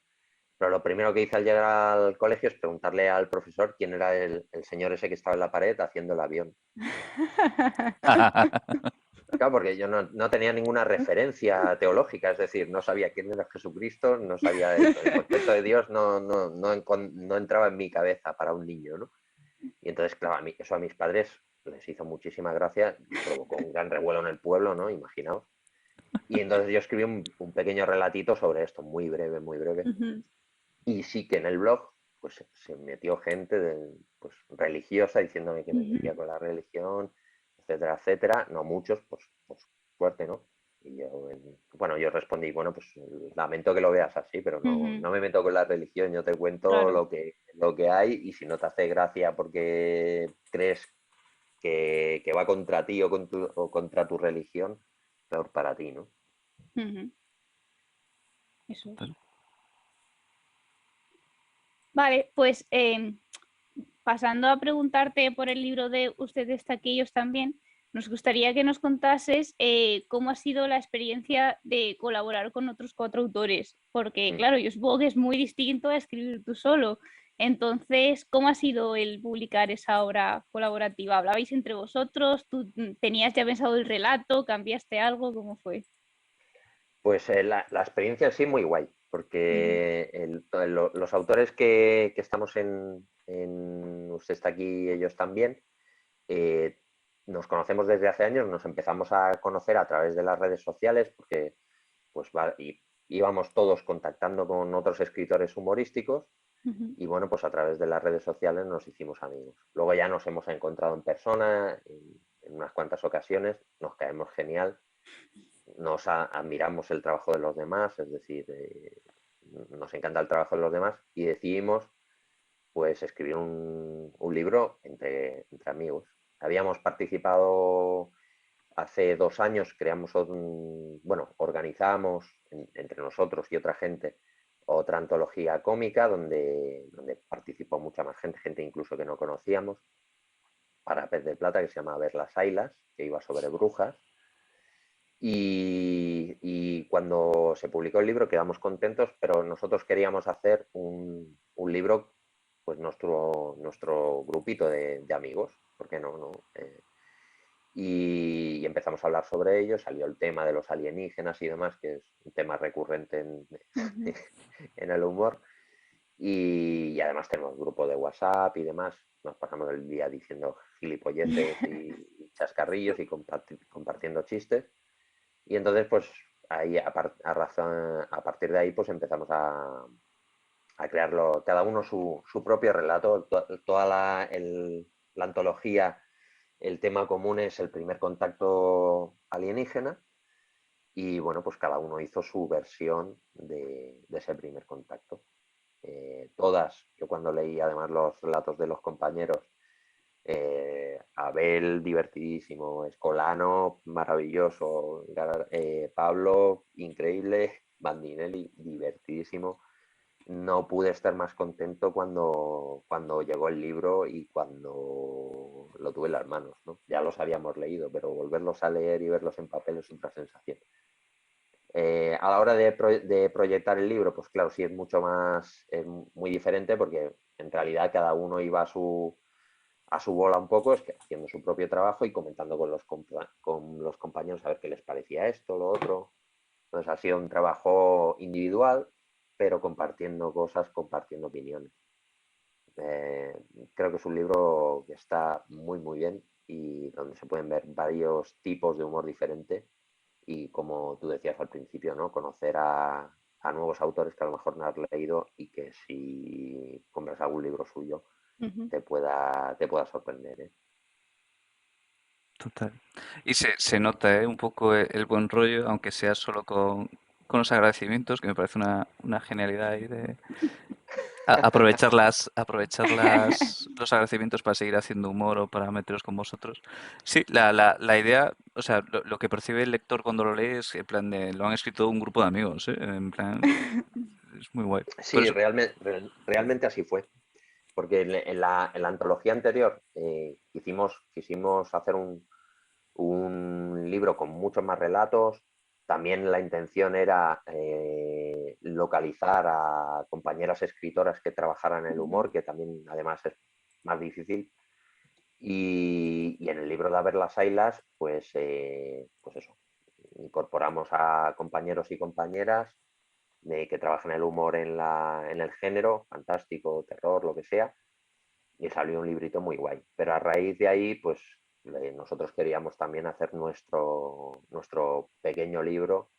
lo primero que hice al llegar al colegio es preguntarle al profesor quién era el señor ese que estaba en la pared haciendo el avión. Claro, porque yo no tenía ninguna referencia teológica, es decir, no sabía quién era Jesucristo, no sabía el concepto de Dios, no entraba en mi cabeza para un niño, ¿no? Y entonces, claro, eso a mis padres les hizo muchísima gracia y provocó un gran revuelo en el pueblo, ¿no? Imaginaos. Y entonces yo escribí un pequeño relatito sobre esto, muy breve, muy breve. Y sí que en el blog pues se metió gente pues, religiosa diciéndome que me metía con la religión, etcétera, etcétera. No muchos, pues suerte, ¿no? Y yo respondí, bueno, pues lamento que lo veas así, pero no me meto con la religión, yo te cuento Claro. lo que hay y si no te hace gracia porque crees que va contra ti o contra tu religión, peor para ti, ¿no? Eso es. Vale, pues pasando a preguntarte por el libro de Ustedes Taquillos también, nos gustaría que nos contases cómo ha sido la experiencia de colaborar con otros 4 autores, porque claro, yo supongo que es muy distinto a escribir tú solo. Entonces, ¿cómo ha sido el publicar esa obra colaborativa? ¿Hablabais entre vosotros? ¿Tú tenías ya pensado el relato? ¿Cambiaste algo? ¿Cómo fue? Pues la experiencia en sí muy guay, porque los autores que estamos en Usted está aquí, ellos también, eh, nos conocemos desde hace años, nos empezamos a conocer a través de las redes sociales, porque pues íbamos todos contactando con otros escritores humorísticos y bueno, pues a través de las redes sociales nos hicimos amigos. Luego ya nos hemos encontrado en persona en unas cuantas ocasiones, nos caemos genial, nos admiramos el trabajo de los demás, es decir, nos encanta el trabajo de los demás y decidimos pues escribir un libro entre amigos. Habíamos participado hace 2 años, organizamos entre nosotros y otra gente otra antología cómica donde participó mucha más gente, gente incluso que no conocíamos, para Pez de Plata, que se llama Ver las Ailas, que iba sobre brujas. Y cuando se publicó el libro quedamos contentos, pero nosotros queríamos hacer un libro, pues nuestro grupito de amigos, ¿por qué no? ¿No? Y empezamos a hablar sobre ello, salió el tema de los alienígenas y demás, que es un tema recurrente en el humor. Y además tenemos grupo de WhatsApp y demás, nos pasamos el día diciendo gilipolleces y chascarrillos y compartiendo chistes. Y entonces, pues ahí a partir de ahí pues empezamos a crearlo, cada uno su propio relato, toda la antología, el tema común es el primer contacto alienígena y bueno, pues cada uno hizo su versión de ese primer contacto. Yo cuando leí además los relatos de los compañeros, Abel divertidísimo, Escolano maravilloso, Pablo increíble, Bandinelli divertidísimo. No pude estar más contento cuando llegó el libro y cuando lo tuve en las manos, ¿no? Ya los habíamos leído, pero volverlos a leer y verlos en papel es otra sensación. A la hora de proyectar el libro, pues claro, sí es mucho más, es muy diferente porque en realidad cada uno iba a su bola un poco, es que haciendo su propio trabajo y comentando con los compañeros a ver qué les parecía esto, lo otro. Entonces ha sido un trabajo individual, pero compartiendo cosas, compartiendo opiniones. Eh, Creo que es un libro que está muy bien y donde se pueden ver varios tipos de humor diferente y como tú decías al principio, ¿no? Conocer a nuevos autores que a lo mejor no has leído y que si compras algún libro suyo Ujú. te pueda sorprender, ¿eh? Total. Y se nota, un poco el buen rollo, aunque sea solo con los agradecimientos, que me parece una genialidad ahí de los agradecimientos para seguir haciendo humor o para meteros con vosotros. Sí, la idea, o sea, lo que percibe el lector cuando lo lee es en plan de, lo han escrito un grupo de amigos, ¿eh? En plan, es muy guay. Por Sí, eso, realmente así fue. Porque en la antología anterior quisimos hacer un libro con muchos más relatos. También la intención era localizar a compañeras escritoras que trabajaran el humor, que también además es más difícil. Y en el libro de Aber las Ailas, pues eso, incorporamos a compañeros y compañeras que trabajan el humor en el género, fantástico, terror, lo que sea, y salió un librito muy guay. Pero a raíz de ahí, pues nosotros queríamos también hacer nuestro pequeño libro,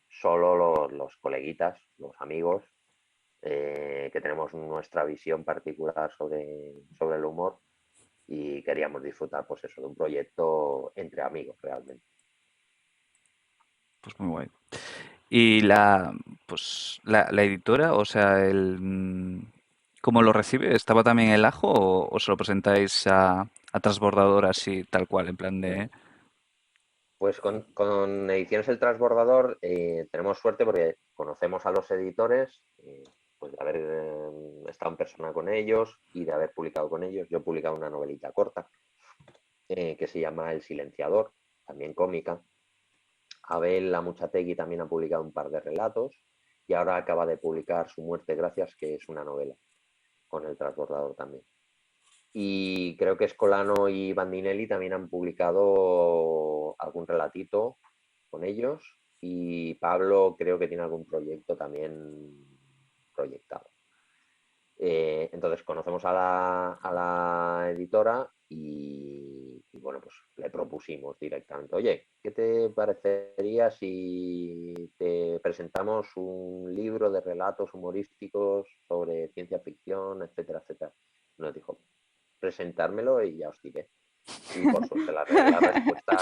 solo los coleguitas, los amigos, que tenemos nuestra visión particular sobre el humor y queríamos disfrutar, pues eso, de un proyecto entre amigos realmente. pues muy guay. Y la editora, o sea, ¿cómo lo recibe? ¿Estaba también el ajo o se lo presentáis a Transbordador así, tal cual, en plan de... Pues con Ediciones El Transbordador tenemos suerte porque conocemos a los editores, pues de haber estado en persona con ellos y de haber publicado con ellos. Yo he publicado una novelita corta que se llama El Silenciador, también cómica. Abel Amuchategui también ha publicado un par de relatos y ahora acaba de publicar Su muerte gracias, que es una novela, con El Transbordador también. Y creo que Escolano y Bandinelli también han publicado algún relatito con ellos. Y Pablo creo que tiene algún proyecto también proyectado. Entonces conocemos a la editora y bueno, pues le propusimos directamente, oye, ¿qué te parecería si te presentamos un libro de relatos humorísticos sobre ciencia ficción, etcétera, etcétera? Nos dijo, presentármelo y ya os diré. Y por suerte la respuesta, la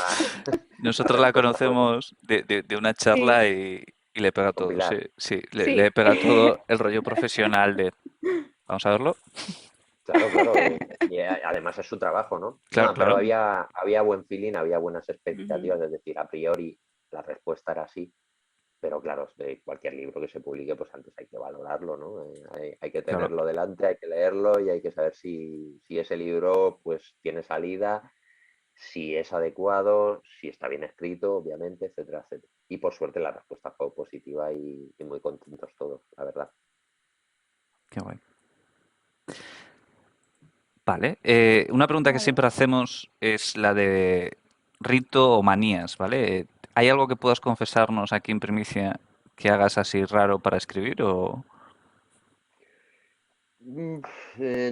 Nosotros la respuesta fue conocemos de una Sí, charla y le pega con todo, sí, Pilar. sí, le sí. pega todo el rollo profesional de... Vamos a verlo. Claro, claro. Y además es su trabajo, ¿no? Claro, No, pero claro. había buen feeling, había buenas Ujú. expectativas, es decir, a priori la respuesta era sí, pero claro, de cualquier libro que se publique, pues antes hay que valorarlo, ¿no? Hay que Claro. tenerlo delante, hay que leerlo y hay que saber si ese libro pues tiene salida, si es adecuado, si está bien escrito, obviamente, etcétera, etcétera. Y por suerte la respuesta fue positiva y muy contentos todos, la verdad. Qué guay. Vale. Una pregunta que Vale. siempre hacemos es la de rito o manías, ¿vale? ¿Hay algo que puedas confesarnos aquí en primicia que hagas así raro para escribir o...? Mm,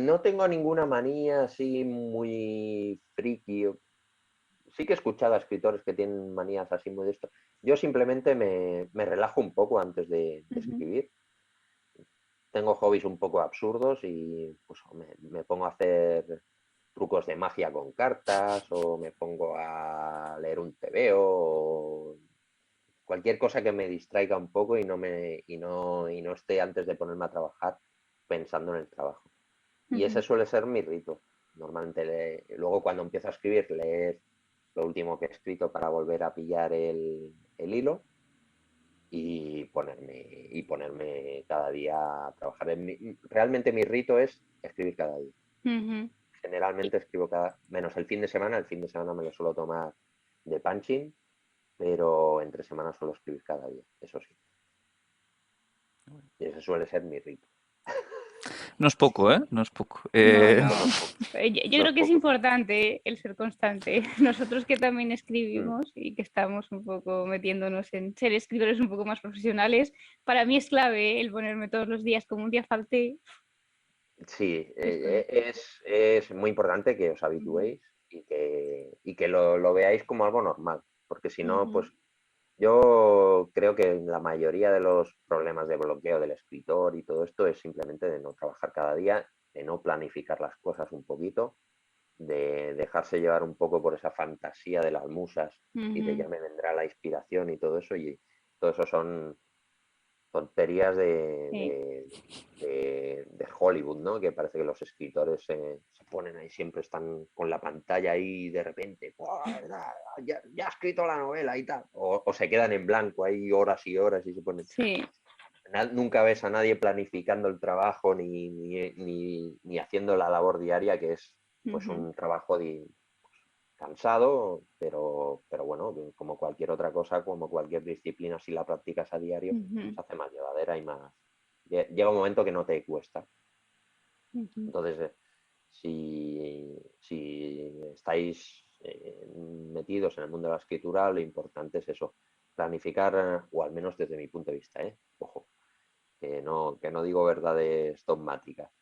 no tengo ninguna manía así muy friki. sí que he escuchado a escritores que tienen manías así muy de esto. Yo simplemente me relajo un poco antes de Ujú, escribir. Tengo hobbies un poco absurdos y pues me pongo a hacer trucos de magia con cartas o me pongo a leer un tebeo o cualquier cosa que me distraiga un poco y no esté antes de ponerme a trabajar pensando en el trabajo. Y ese ujú. suele ser mi rito. Normalmente luego cuando empiezo a escribir, leer lo último que he escrito para volver a pillar el hilo y ponerme cada día a trabajar. Realmente mi rito es escribir cada día. Ujú. Y- Generalmente escribo menos el fin de semana me lo suelo tomar de punching, pero entre semanas suelo escribir cada día, eso sí. Y ese suele ser mi rito. No es poco, ¿eh? No es poco. No, No, no. no es poco, Yo no es creo que es poco. importante el ser constante. Nosotros que también Mm. escribimos y que estamos un poco metiéndonos en ser escritores un poco más profesionales, para mí es clave el ponerme todos los días, como un día falte, Sí, desconecto. es muy importante que os Ujú, habituéis y que lo veáis como algo normal, porque si no, ujú, pues yo creo que la mayoría de los problemas de bloqueo del escritor y todo esto es simplemente de no trabajar cada día, de no planificar las cosas un poquito, de dejarse llevar un poco por esa fantasía de las musas y de ujú. ya me vendrá la inspiración y todo eso, y todo eso son tonterías Sí, de Hollywood, ¿no? Que parece que los escritores se ponen ahí, siempre están con la pantalla ahí y de repente, ¡buah! Ya ha escrito la novela y tal. O se quedan en blanco ahí horas y horas y se ponen... sí. Nunca ves a nadie planificando el trabajo ni haciendo la labor diaria, que es pues Ujú, un trabajo cansado, pero bueno, como cualquier otra cosa, como cualquier disciplina, si la practicas a diario, ujú, se hace más llevadera y más... Llega un momento que no te cuesta. ujú, Entonces, si estáis metidos en el mundo de la escritura, lo importante es eso, planificar, o al menos desde mi punto de vista, ojo, que no digo verdades dogmáticas,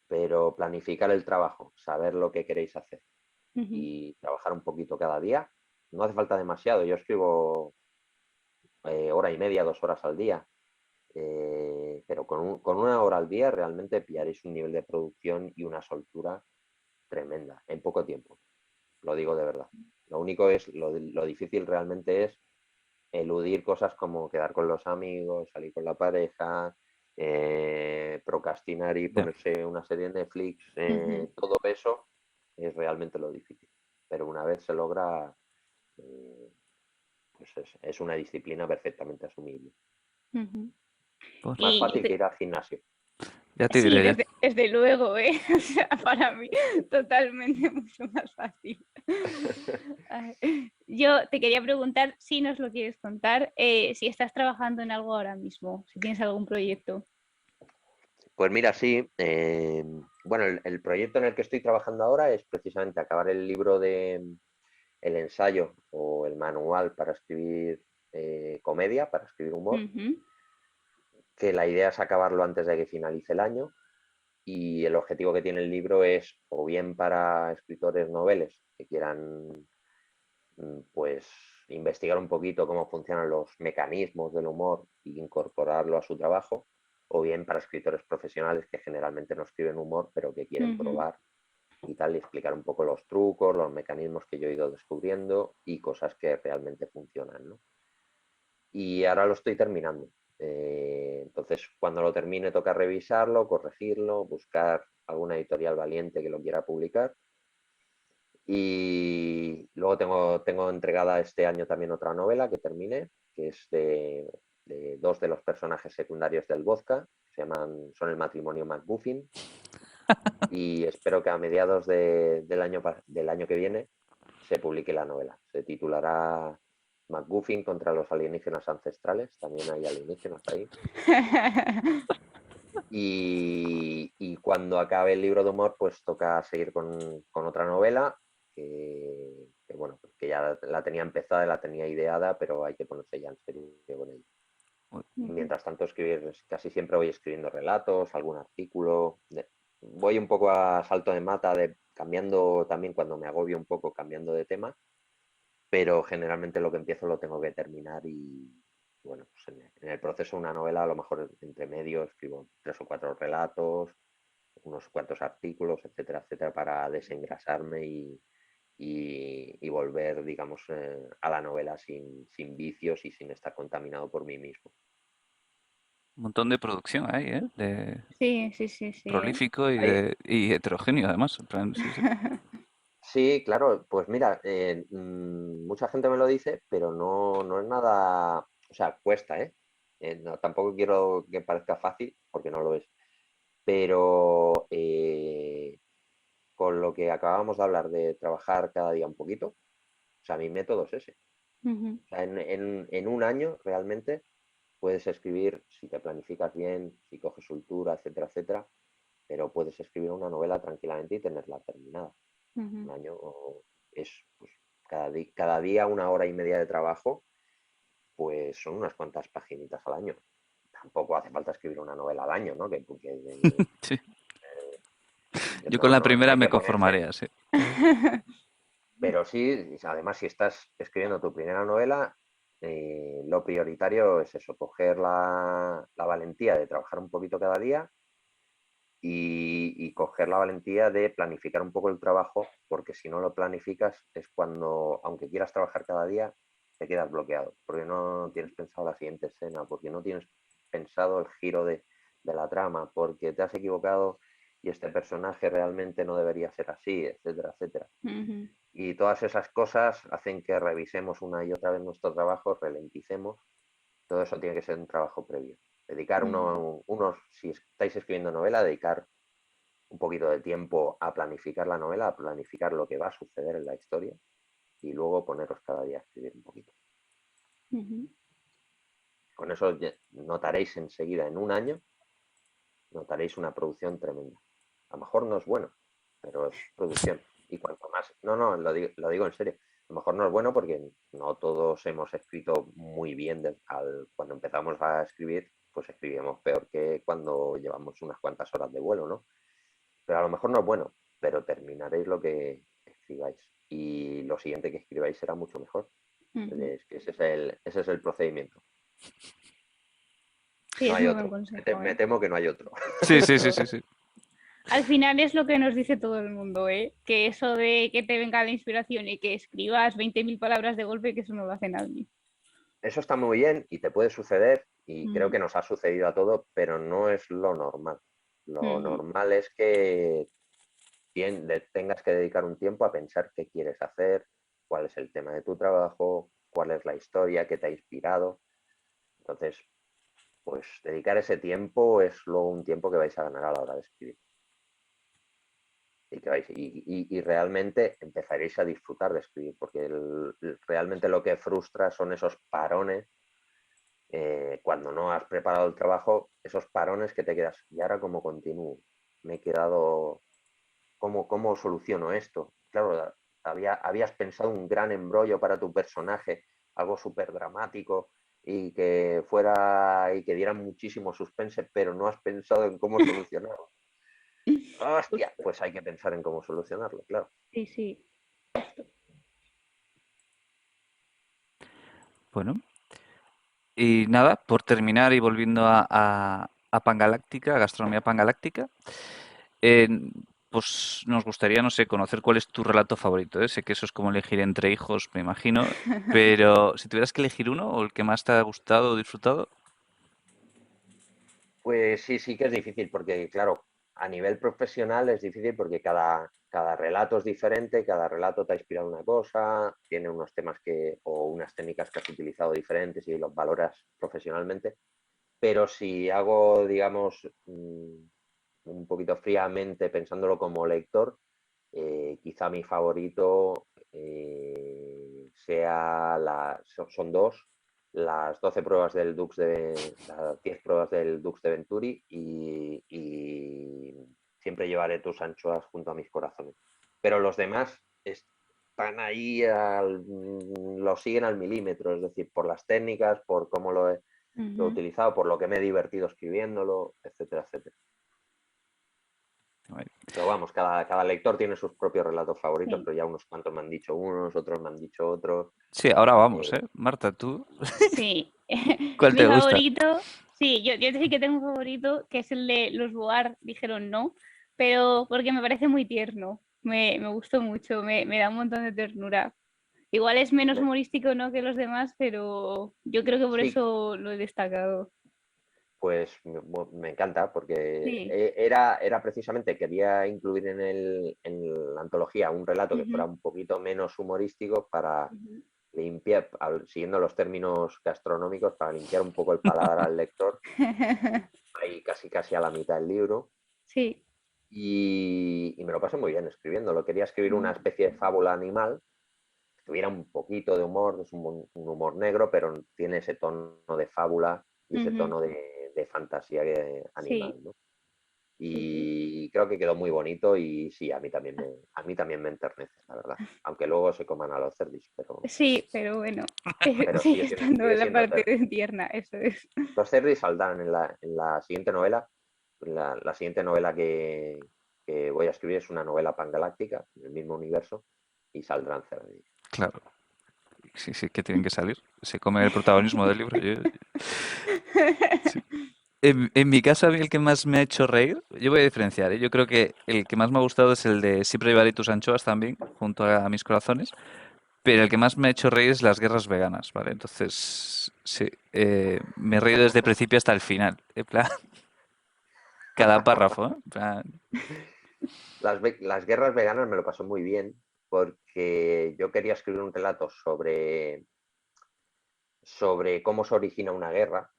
pero planificar el trabajo, saber lo que queréis hacer ujú. y trabajar un poquito cada día. No hace falta demasiado, yo escribo hora y media, 2 horas al día, pero con 1 hora al día realmente pillaréis un nivel de producción y una soltura tremenda en poco tiempo, lo digo de verdad. Lo único es, lo difícil realmente es eludir cosas como quedar con los amigos, salir con la pareja, procrastinar y Ya. ponerse una serie en Netflix, Ujú, todo eso es realmente lo difícil. Pero una vez se logra, eh, pues es una disciplina perfectamente asumible. ujú. Pues, Más Y fácil que ir al gimnasio. ya te sí, diré, ya. desde luego, ¿eh? O sea, para mí totalmente mucho más fácil. Ay, yo te quería preguntar si nos lo quieres contar, si estás trabajando en algo ahora mismo, si tienes algún proyecto. Pues mira, sí. Bueno, el proyecto en el que estoy trabajando ahora es precisamente acabar el libro el ensayo o el manual para escribir comedia, para escribir humor, Ujú, que la idea es acabarlo antes de que finalice el año y el objetivo que tiene el libro es o bien para escritores noveles que quieran pues investigar un poquito cómo funcionan los mecanismos del humor e incorporarlo a su trabajo, o bien para escritores profesionales que generalmente no escriben humor pero que quieren ujú, probar y tal, y explicar un poco los trucos, los mecanismos que yo he ido descubriendo y cosas que realmente funcionan, ¿no? Y ahora lo estoy terminando. Entonces, cuando lo termine, toca revisarlo, corregirlo, buscar alguna editorial valiente que lo quiera publicar. Y luego tengo entregada este año también otra novela que terminé, que es de dos de los personajes secundarios del vodka, que son el matrimonio McGuffin, y espero que a mediados del año que viene se publique la novela. Se titulará McGuffin contra los alienígenas ancestrales, también hay alienígenas ahí. Y cuando acabe el libro de humor, pues toca seguir con otra novela bueno, que ya la tenía empezada, la tenía ideada, pero hay que ponerse ya en serio con ella. Y ujú, mientras tanto, casi siempre voy escribiendo relatos, algún artículo. Voy un poco a salto de mata, cambiando también cuando me agobio un poco, cambiando de tema. pero generalmente lo que empiezo lo tengo que terminar y bueno, pues en el proceso de una novela a lo mejor entre medio escribo 3 o 4 relatos, unos cuantos artículos, etcétera, etcétera, para desengrasarme y volver, digamos, a la novela sin vicios y sin estar contaminado por mí mismo. Un montón de producción ahí, ¿eh? De Sí, sí, sí, sí. prolífico Hay, y heterogéneo, además. En plan, sí, sí. Sí, claro, pues mira, mucha gente me lo dice, pero no es nada, o sea, cuesta, ¿eh? Tampoco quiero que parezca fácil, porque no lo es, pero con lo que acabamos de hablar de trabajar cada día un poquito, o sea, mi método es ese. Ujú, O sea, en un año realmente puedes escribir, si te planificas bien, si coges soltura, etcétera, etcétera, pero puedes escribir una novela tranquilamente y tenerla terminada. Un ujú. año es pues, cada día 1 hora y media de trabajo, pues son unas cuantas paginitas al año. Tampoco hace falta escribir una novela al año, ¿no? Porque Sí. Yo eso con la no primera hay me que conformaría, ponerse. así. Pero sí, además, si estás escribiendo tu primera novela, lo prioritario es eso, coger la valentía de trabajar un poquito cada día y coger la valentía de planificar un poco el trabajo, porque si no lo planificas es cuando, aunque quieras trabajar cada día, te quedas bloqueado, porque no tienes pensado la siguiente escena, porque no tienes pensado el giro de la trama, porque te has equivocado y este personaje realmente no debería ser así, etcétera, etcétera. Ujú, Y todas esas cosas hacen que revisemos una y otra vez nuestro trabajo, ralenticemos. Todo eso tiene que ser un trabajo previo. Dedicar ujú, si estáis escribiendo novela, dedicar un poquito de tiempo a planificar la novela, a planificar lo que va a suceder en la historia y luego poneros cada día a escribir un poquito. ujú. Con eso notaréis enseguida, en un año, notaréis una producción tremenda. A lo mejor no es bueno, pero es producción. Y cuanto más, no, lo digo en serio, a lo mejor no es bueno porque no todos hemos escrito muy bien cuando empezamos a escribir, pues escribimos peor que cuando llevamos unas cuantas horas de vuelo, ¿no? Pero a lo mejor no es bueno, pero terminaréis lo que escribáis. Y lo siguiente que escribáis será mucho mejor. Ujú. Es que ese es el procedimiento. Sí, No es hay muy buen otro. consejo, Me ¿eh? temo que no hay otro. Sí, sí, sí, Justo. sí, sí. Al final es lo que nos dice todo el mundo, ¿eh? Que eso de que te venga la inspiración y que escribas 20.000 palabras de golpe, que eso no lo hace nadie. Eso está muy bien y te puede suceder y creo Mm, que nos ha sucedido a todos, pero no es lo normal. Lo ujú, normal es que tengas que dedicar un tiempo a pensar qué quieres hacer, cuál es el tema de tu trabajo, cuál es la historia que te ha inspirado. Entonces, pues dedicar ese tiempo es luego un tiempo que vais a ganar a la hora de escribir. Y realmente empezaréis a disfrutar de escribir, porque realmente lo que frustra son esos parones cuando no has preparado el trabajo, esos parones que te quedas, ¿y ahora cómo continúo? Me he quedado, ¿cómo soluciono esto? Claro, habías pensado un gran embrollo para tu personaje, algo súper dramático y que diera muchísimo suspense, pero no has pensado en cómo solucionarlo. Hostia, justo. pues hay que pensar en cómo solucionarlo, claro. Sí, sí. Bueno, y nada, por terminar y volviendo a Pangaláctica, a Gastronomía Pangaláctica, eh, pues nos gustaría, no sé, conocer cuál es tu relato favorito, ¿eh? Sé que eso es como elegir entre hijos, me imagino, pero si tuvieras que elegir uno o el que más te ha gustado o disfrutado. Pues sí que es difícil, porque claro, a nivel profesional es difícil porque cada relato es diferente, cada relato te ha inspirado una cosa, tiene unos temas o unas técnicas que has utilizado diferentes y los valoras profesionalmente. Pero si hago, digamos, un poquito fríamente pensándolo como lector, quizá mi favorito son dos, las 12 pruebas del las 10 pruebas del Dux de Venturi y siempre llevaré tus anchoas junto a mis corazones. Pero los demás están ahí, lo siguen al milímetro, es decir, por las técnicas, por cómo lo he Ujú. utilizado, por lo que me he divertido escribiéndolo, etcétera, etcétera. Pero vamos, cada lector tiene sus propios relatos favoritos, Sí. pero ya unos cuantos me han dicho unos, otros me han dicho otros. Sí, ahora vamos, ¿eh? Marta, ¿tú Sí. cuál Mi te gusta? favorito, sí, yo sí que tengo un favorito, que es el de Los Boar, dijeron no, pero porque me parece muy tierno. Me gustó mucho, me da un montón de ternura. Igual es menos Me- humorístico, ¿no?, que los demás, pero yo creo que por Sí, eso lo he destacado. pues me encanta porque Sí. era precisamente, quería incluir en la antología un relato que fuera Ujú, un poquito menos humorístico para ujú. limpiar, siguiendo los términos gastronómicos, para limpiar un poco el paladar al lector, ahí casi a la mitad del libro. Sí. Y me lo pasé muy bien escribiéndolo. Quería escribir una Mm, especie de fábula animal, que tuviera un poquito de humor, es un humor negro, pero tiene ese tono de fábula y ese ujú. tono de fantasía animal, Sí, ¿no? sí, sí. Y creo que quedó muy bonito y sí, a mí también me enternece, la verdad. Aunque luego se coman a los cerdis, Sí, pero bueno, pero sigue estando sigue en la siendo parte cerdo. tierna, eso es. Los cerdis saldrán en la siguiente novela. La siguiente novela que voy a escribir es una novela pangaláctica, en el mismo universo, y saldrán cerdis. Claro, sí, sí, que tienen que salir. Se come el protagonismo del libro. Sí. En mi caso, a mí el que más me ha hecho reír, yo voy a diferenciar, ¿eh? Yo creo que el que más me ha gustado es el de Siempre llevaré tus anchoas también, junto a mis corazones, pero el que más me ha hecho reír es las guerras veganas, ¿vale? Entonces, sí, me he reído desde el principio hasta el final, en plan, cada párrafo, ¿eh? En plan, Las guerras veganas me lo pasó muy bien porque yo quería escribir un relato sobre cómo se origina una guerra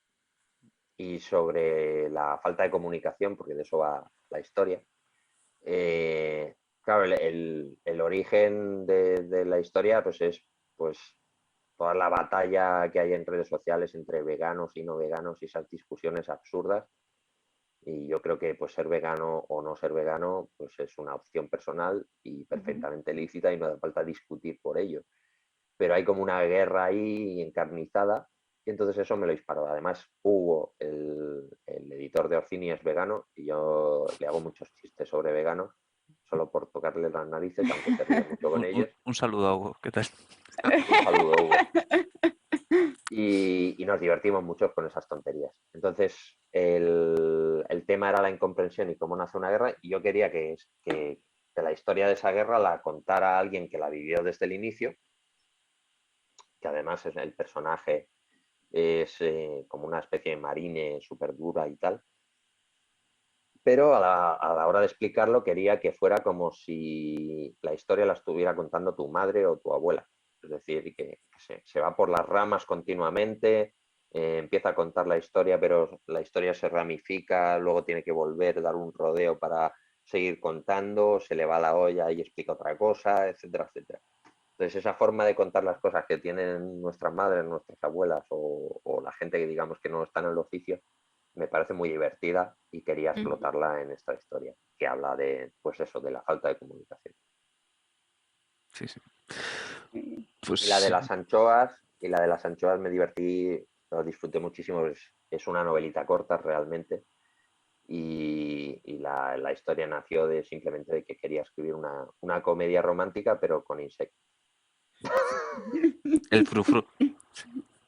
y sobre la falta de comunicación, porque de eso va la historia. Claro, el origen de la historia pues es pues toda la batalla que hay en redes sociales entre veganos y no veganos y esas discusiones absurdas. Y yo creo que pues ser vegano o no ser vegano pues es una opción personal y Ujú. perfectamente lícita y no hace falta discutir por ello. Pero hay como una guerra ahí encarnizada y entonces eso me lo disparó. Además, Hugo, el editor de Orcini, es vegano y yo le hago muchos chistes sobre veganos solo por tocarle las narices, aunque se ríe mucho con ellos. un saludo a Hugo, ¿qué tal? Un saludo, Hugo. Y nos divertimos mucho con esas tonterías. Entonces, el tema era la incomprensión y cómo nace una guerra, y yo quería que la historia de esa guerra la contara alguien que la vivió desde el inicio, que además es el personaje es como una especie de marine súper dura y tal, pero a la hora de explicarlo quería que fuera como si la historia la estuviera contando tu madre o tu abuela. Es decir, que se va por las ramas continuamente, empieza a contar la historia, pero la historia se ramifica, luego tiene que volver, dar un rodeo para seguir contando, se le va la olla y explica otra cosa, etcétera, etcétera. Entonces, esa forma de contar las cosas que tienen nuestras madres, nuestras abuelas o la gente que digamos que no está en el oficio, me parece muy divertida y quería Ujú. explotarla en esta historia, que habla de, pues eso, de la falta de comunicación. Sí, sí. Sí. Pues Y la de sí, las anchoas, y la de las anchoas me divertí, lo disfruté muchísimo, es una novelita corta realmente, y la historia nació de simplemente de que quería escribir una comedia romántica, pero con insectos. el frufru.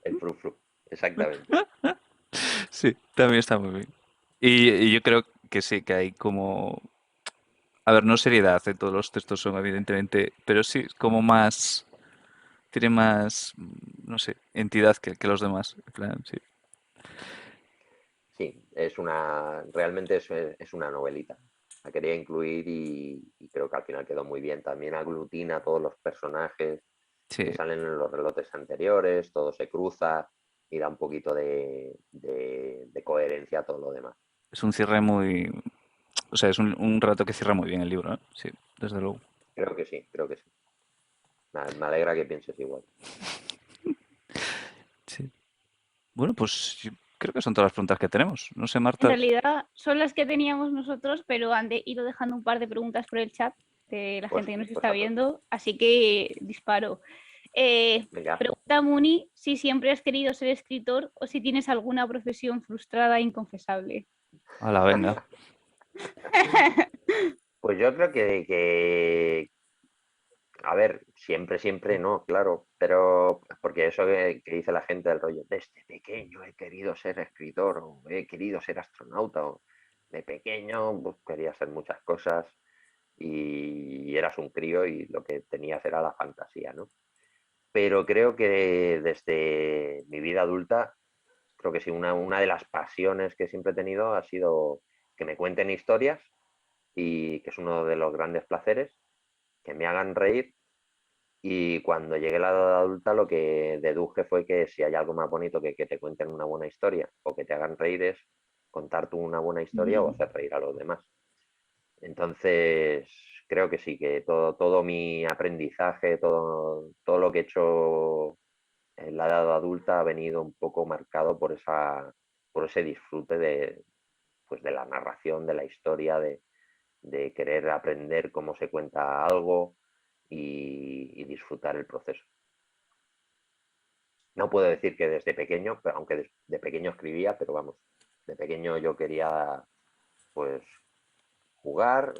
El frufru, exactamente. Sí, también está muy bien. Y yo creo que sí, que hay como... A ver, no seriedad, todos los textos son evidentemente, pero sí, como más... Tiene más, no sé, entidad que los demás. En plan, sí. Sí, realmente es una novelita. La quería incluir y creo que al final quedó muy bien. También aglutina a todos los personajes Sí, que salen en los relotes anteriores, todo se cruza y da un poquito de coherencia a todo lo demás. es un cierre muy... O sea, es un relato que cierra muy bien el libro, ¿eh? Sí, desde luego. Creo que sí, creo que sí. Me alegra que pienses igual. Sí. Bueno, pues yo creo que son todas las preguntas que tenemos. No sé, En Marta. realidad son las que teníamos nosotros, pero han ido dejando un par de preguntas por el chat de la Pues, gente que nos pues está viendo, así que disparo. venga, Pregunta Muni si siempre has querido ser escritor o si tienes alguna profesión frustrada e inconfesable. Hala, venga. Pues yo creo a ver, siempre no, claro, pero porque eso que dice la gente del rollo, desde pequeño he querido ser escritor o he querido ser astronauta o de pequeño pues, quería ser muchas cosas y eras un crío y lo que tenías era la fantasía, ¿no? Pero creo que desde mi vida adulta, creo que sí, una de las pasiones que siempre he tenido ha sido que me cuenten historias y que es uno de los grandes placeres, que me hagan reír y cuando llegué a la edad adulta lo que deduje fue que si hay algo más bonito que te cuenten una buena historia o que te hagan reír es contar tú una buena historia o hacer reír a los demás. Entonces, creo que sí, que todo mi aprendizaje, todo lo que he hecho en la edad adulta ha venido un poco marcado por ese disfrute pues de la narración, de la historia, de querer aprender cómo se cuenta algo y disfrutar el proceso. No puedo decir que desde pequeño, pero aunque de pequeño escribía, pero vamos, de pequeño yo quería pues jugar,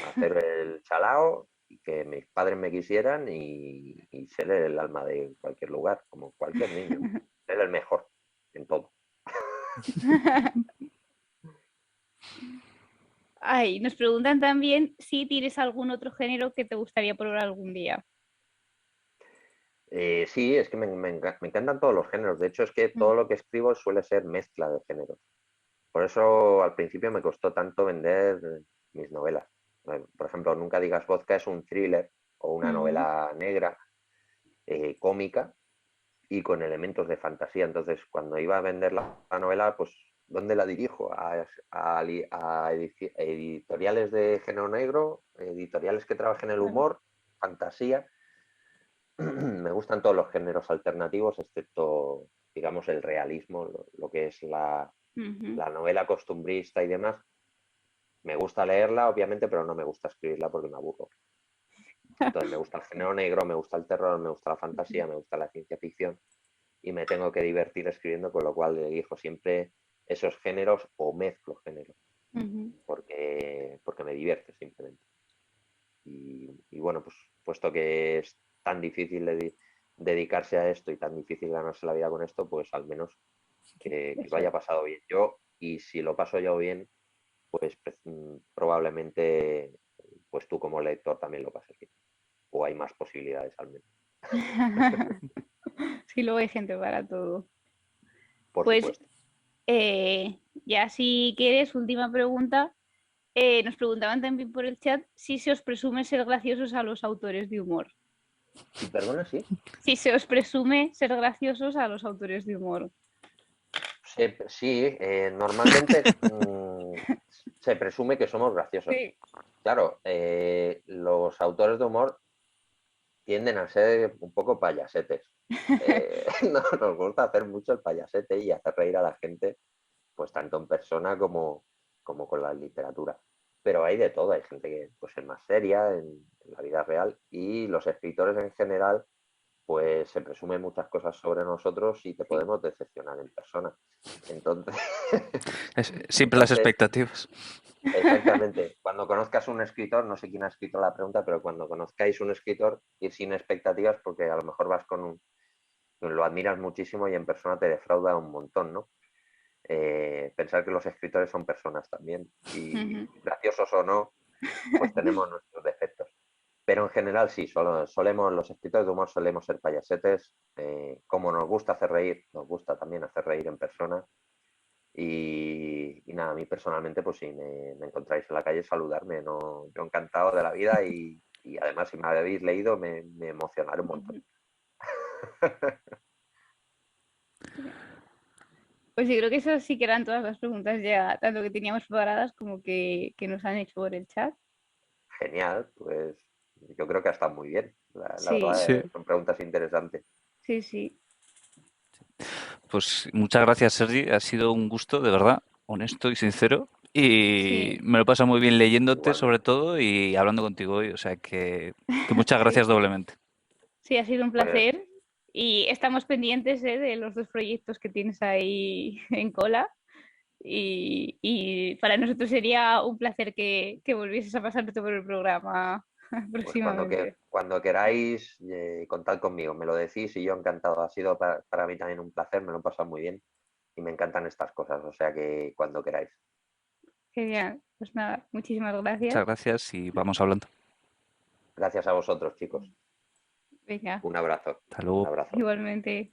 hacer el chalao y que mis padres me quisieran y ser el alma de cualquier lugar, como cualquier niño, ser el mejor en todo. Ay, nos preguntan también si tienes algún otro género que te gustaría probar algún día. Sí, es que me encantan todos los géneros. De hecho, es que todo lo que escribo suele ser mezcla de géneros. Por eso al principio me costó tanto vender mis novelas. Por ejemplo, Nunca digas vodka es un thriller o una Ujú. novela negra, cómica y con elementos de fantasía. Entonces, cuando iba a vender la novela, pues, ¿dónde la dirijo? A editoriales de género negro, editoriales que trabajen el Claro. humor, fantasía. Me gustan todos los géneros alternativos, excepto, digamos, el realismo, lo que es Ujú. la novela costumbrista y demás. Me gusta leerla, obviamente, pero no me gusta escribirla porque me aburro. Entonces, me gusta el género negro, me gusta el terror, me gusta la fantasía, me gusta la ciencia ficción y me tengo que divertir escribiendo, con lo cual elijo siempre esos géneros o mezclo géneros, Ujú. porque me divierte simplemente. Y bueno, pues puesto que es tan difícil dedicarse a esto y tan difícil ganarse la vida con esto, pues al menos que lo Eso. haya pasado bien yo y si lo paso yo bien, pues probablemente pues tú como lector también lo pases bien. O hay más posibilidades al menos, Sí, luego hay gente para todo. por Pues supuesto. ya si quieres, última pregunta. Nos preguntaban también por el chat si se os presume ser graciosos a los autores de humor. Y perdona, sí. Si se os presume ser graciosos a los autores de humor. Sí, normalmente se presume que somos graciosos. Sí. Claro, los autores de humor tienden a ser un poco payasetes. Nos gusta hacer mucho el payasete y hacer reír a la gente, pues tanto en persona como con la literatura. Pero hay de todo, hay gente que pues, es más seria en la vida real y los escritores en general pues se presumen muchas cosas sobre nosotros y te Sí. podemos decepcionar en persona. Entonces, Siempre las entonces expectativas. exactamente, cuando conozcas un escritor, no sé quién ha escrito la pregunta, pero cuando conozcáis un escritor, ir sin expectativas porque a lo mejor vas lo admiras muchísimo y en persona te defrauda un montón, ¿no? Pensar que los escritores son personas también y Ujú. graciosos o no, pues tenemos nuestros defectos. Pero en general sí, los escritores de humor solemos ser payasetes, como nos gusta hacer reír, nos gusta también hacer reír en persona. Y nada, a mí personalmente, pues si me encontráis en la calle, saludarme, ¿no? Yo encantado de la vida y además si me habéis leído me emocionaré un montón. Ujú. Pues sí, creo que esas sí que eran todas las preguntas ya, tanto que teníamos preparadas como que nos han hecho por el chat. Genial, pues yo creo que ha estado muy bien. La Sí, verdad, Sí, son preguntas interesantes. sí, sí. pues muchas gracias, Sergi. Ha sido un gusto, de verdad, honesto y sincero. Y Sí, me lo he pasado muy bien leyéndote, sobre Igualmente. todo, y hablando contigo hoy. O sea que muchas sí, gracias doblemente. sí, ha sido un Pues placer. Y estamos pendientes de los dos proyectos que tienes ahí en cola. y para nosotros sería un placer que volvieses a pasarte por el programa Pues próximamente. cuando queráis, contad conmigo, me lo decís y yo encantado. Ha sido para mí también un placer, me lo he pasado muy bien y me encantan estas cosas, o sea que cuando queráis. Genial. Pues nada, muchísimas Muchas gracias. gracias y vamos hablando. Gracias a vosotros, chicos. Venga, Un abrazo, Hasta un luego. abrazo. igualmente.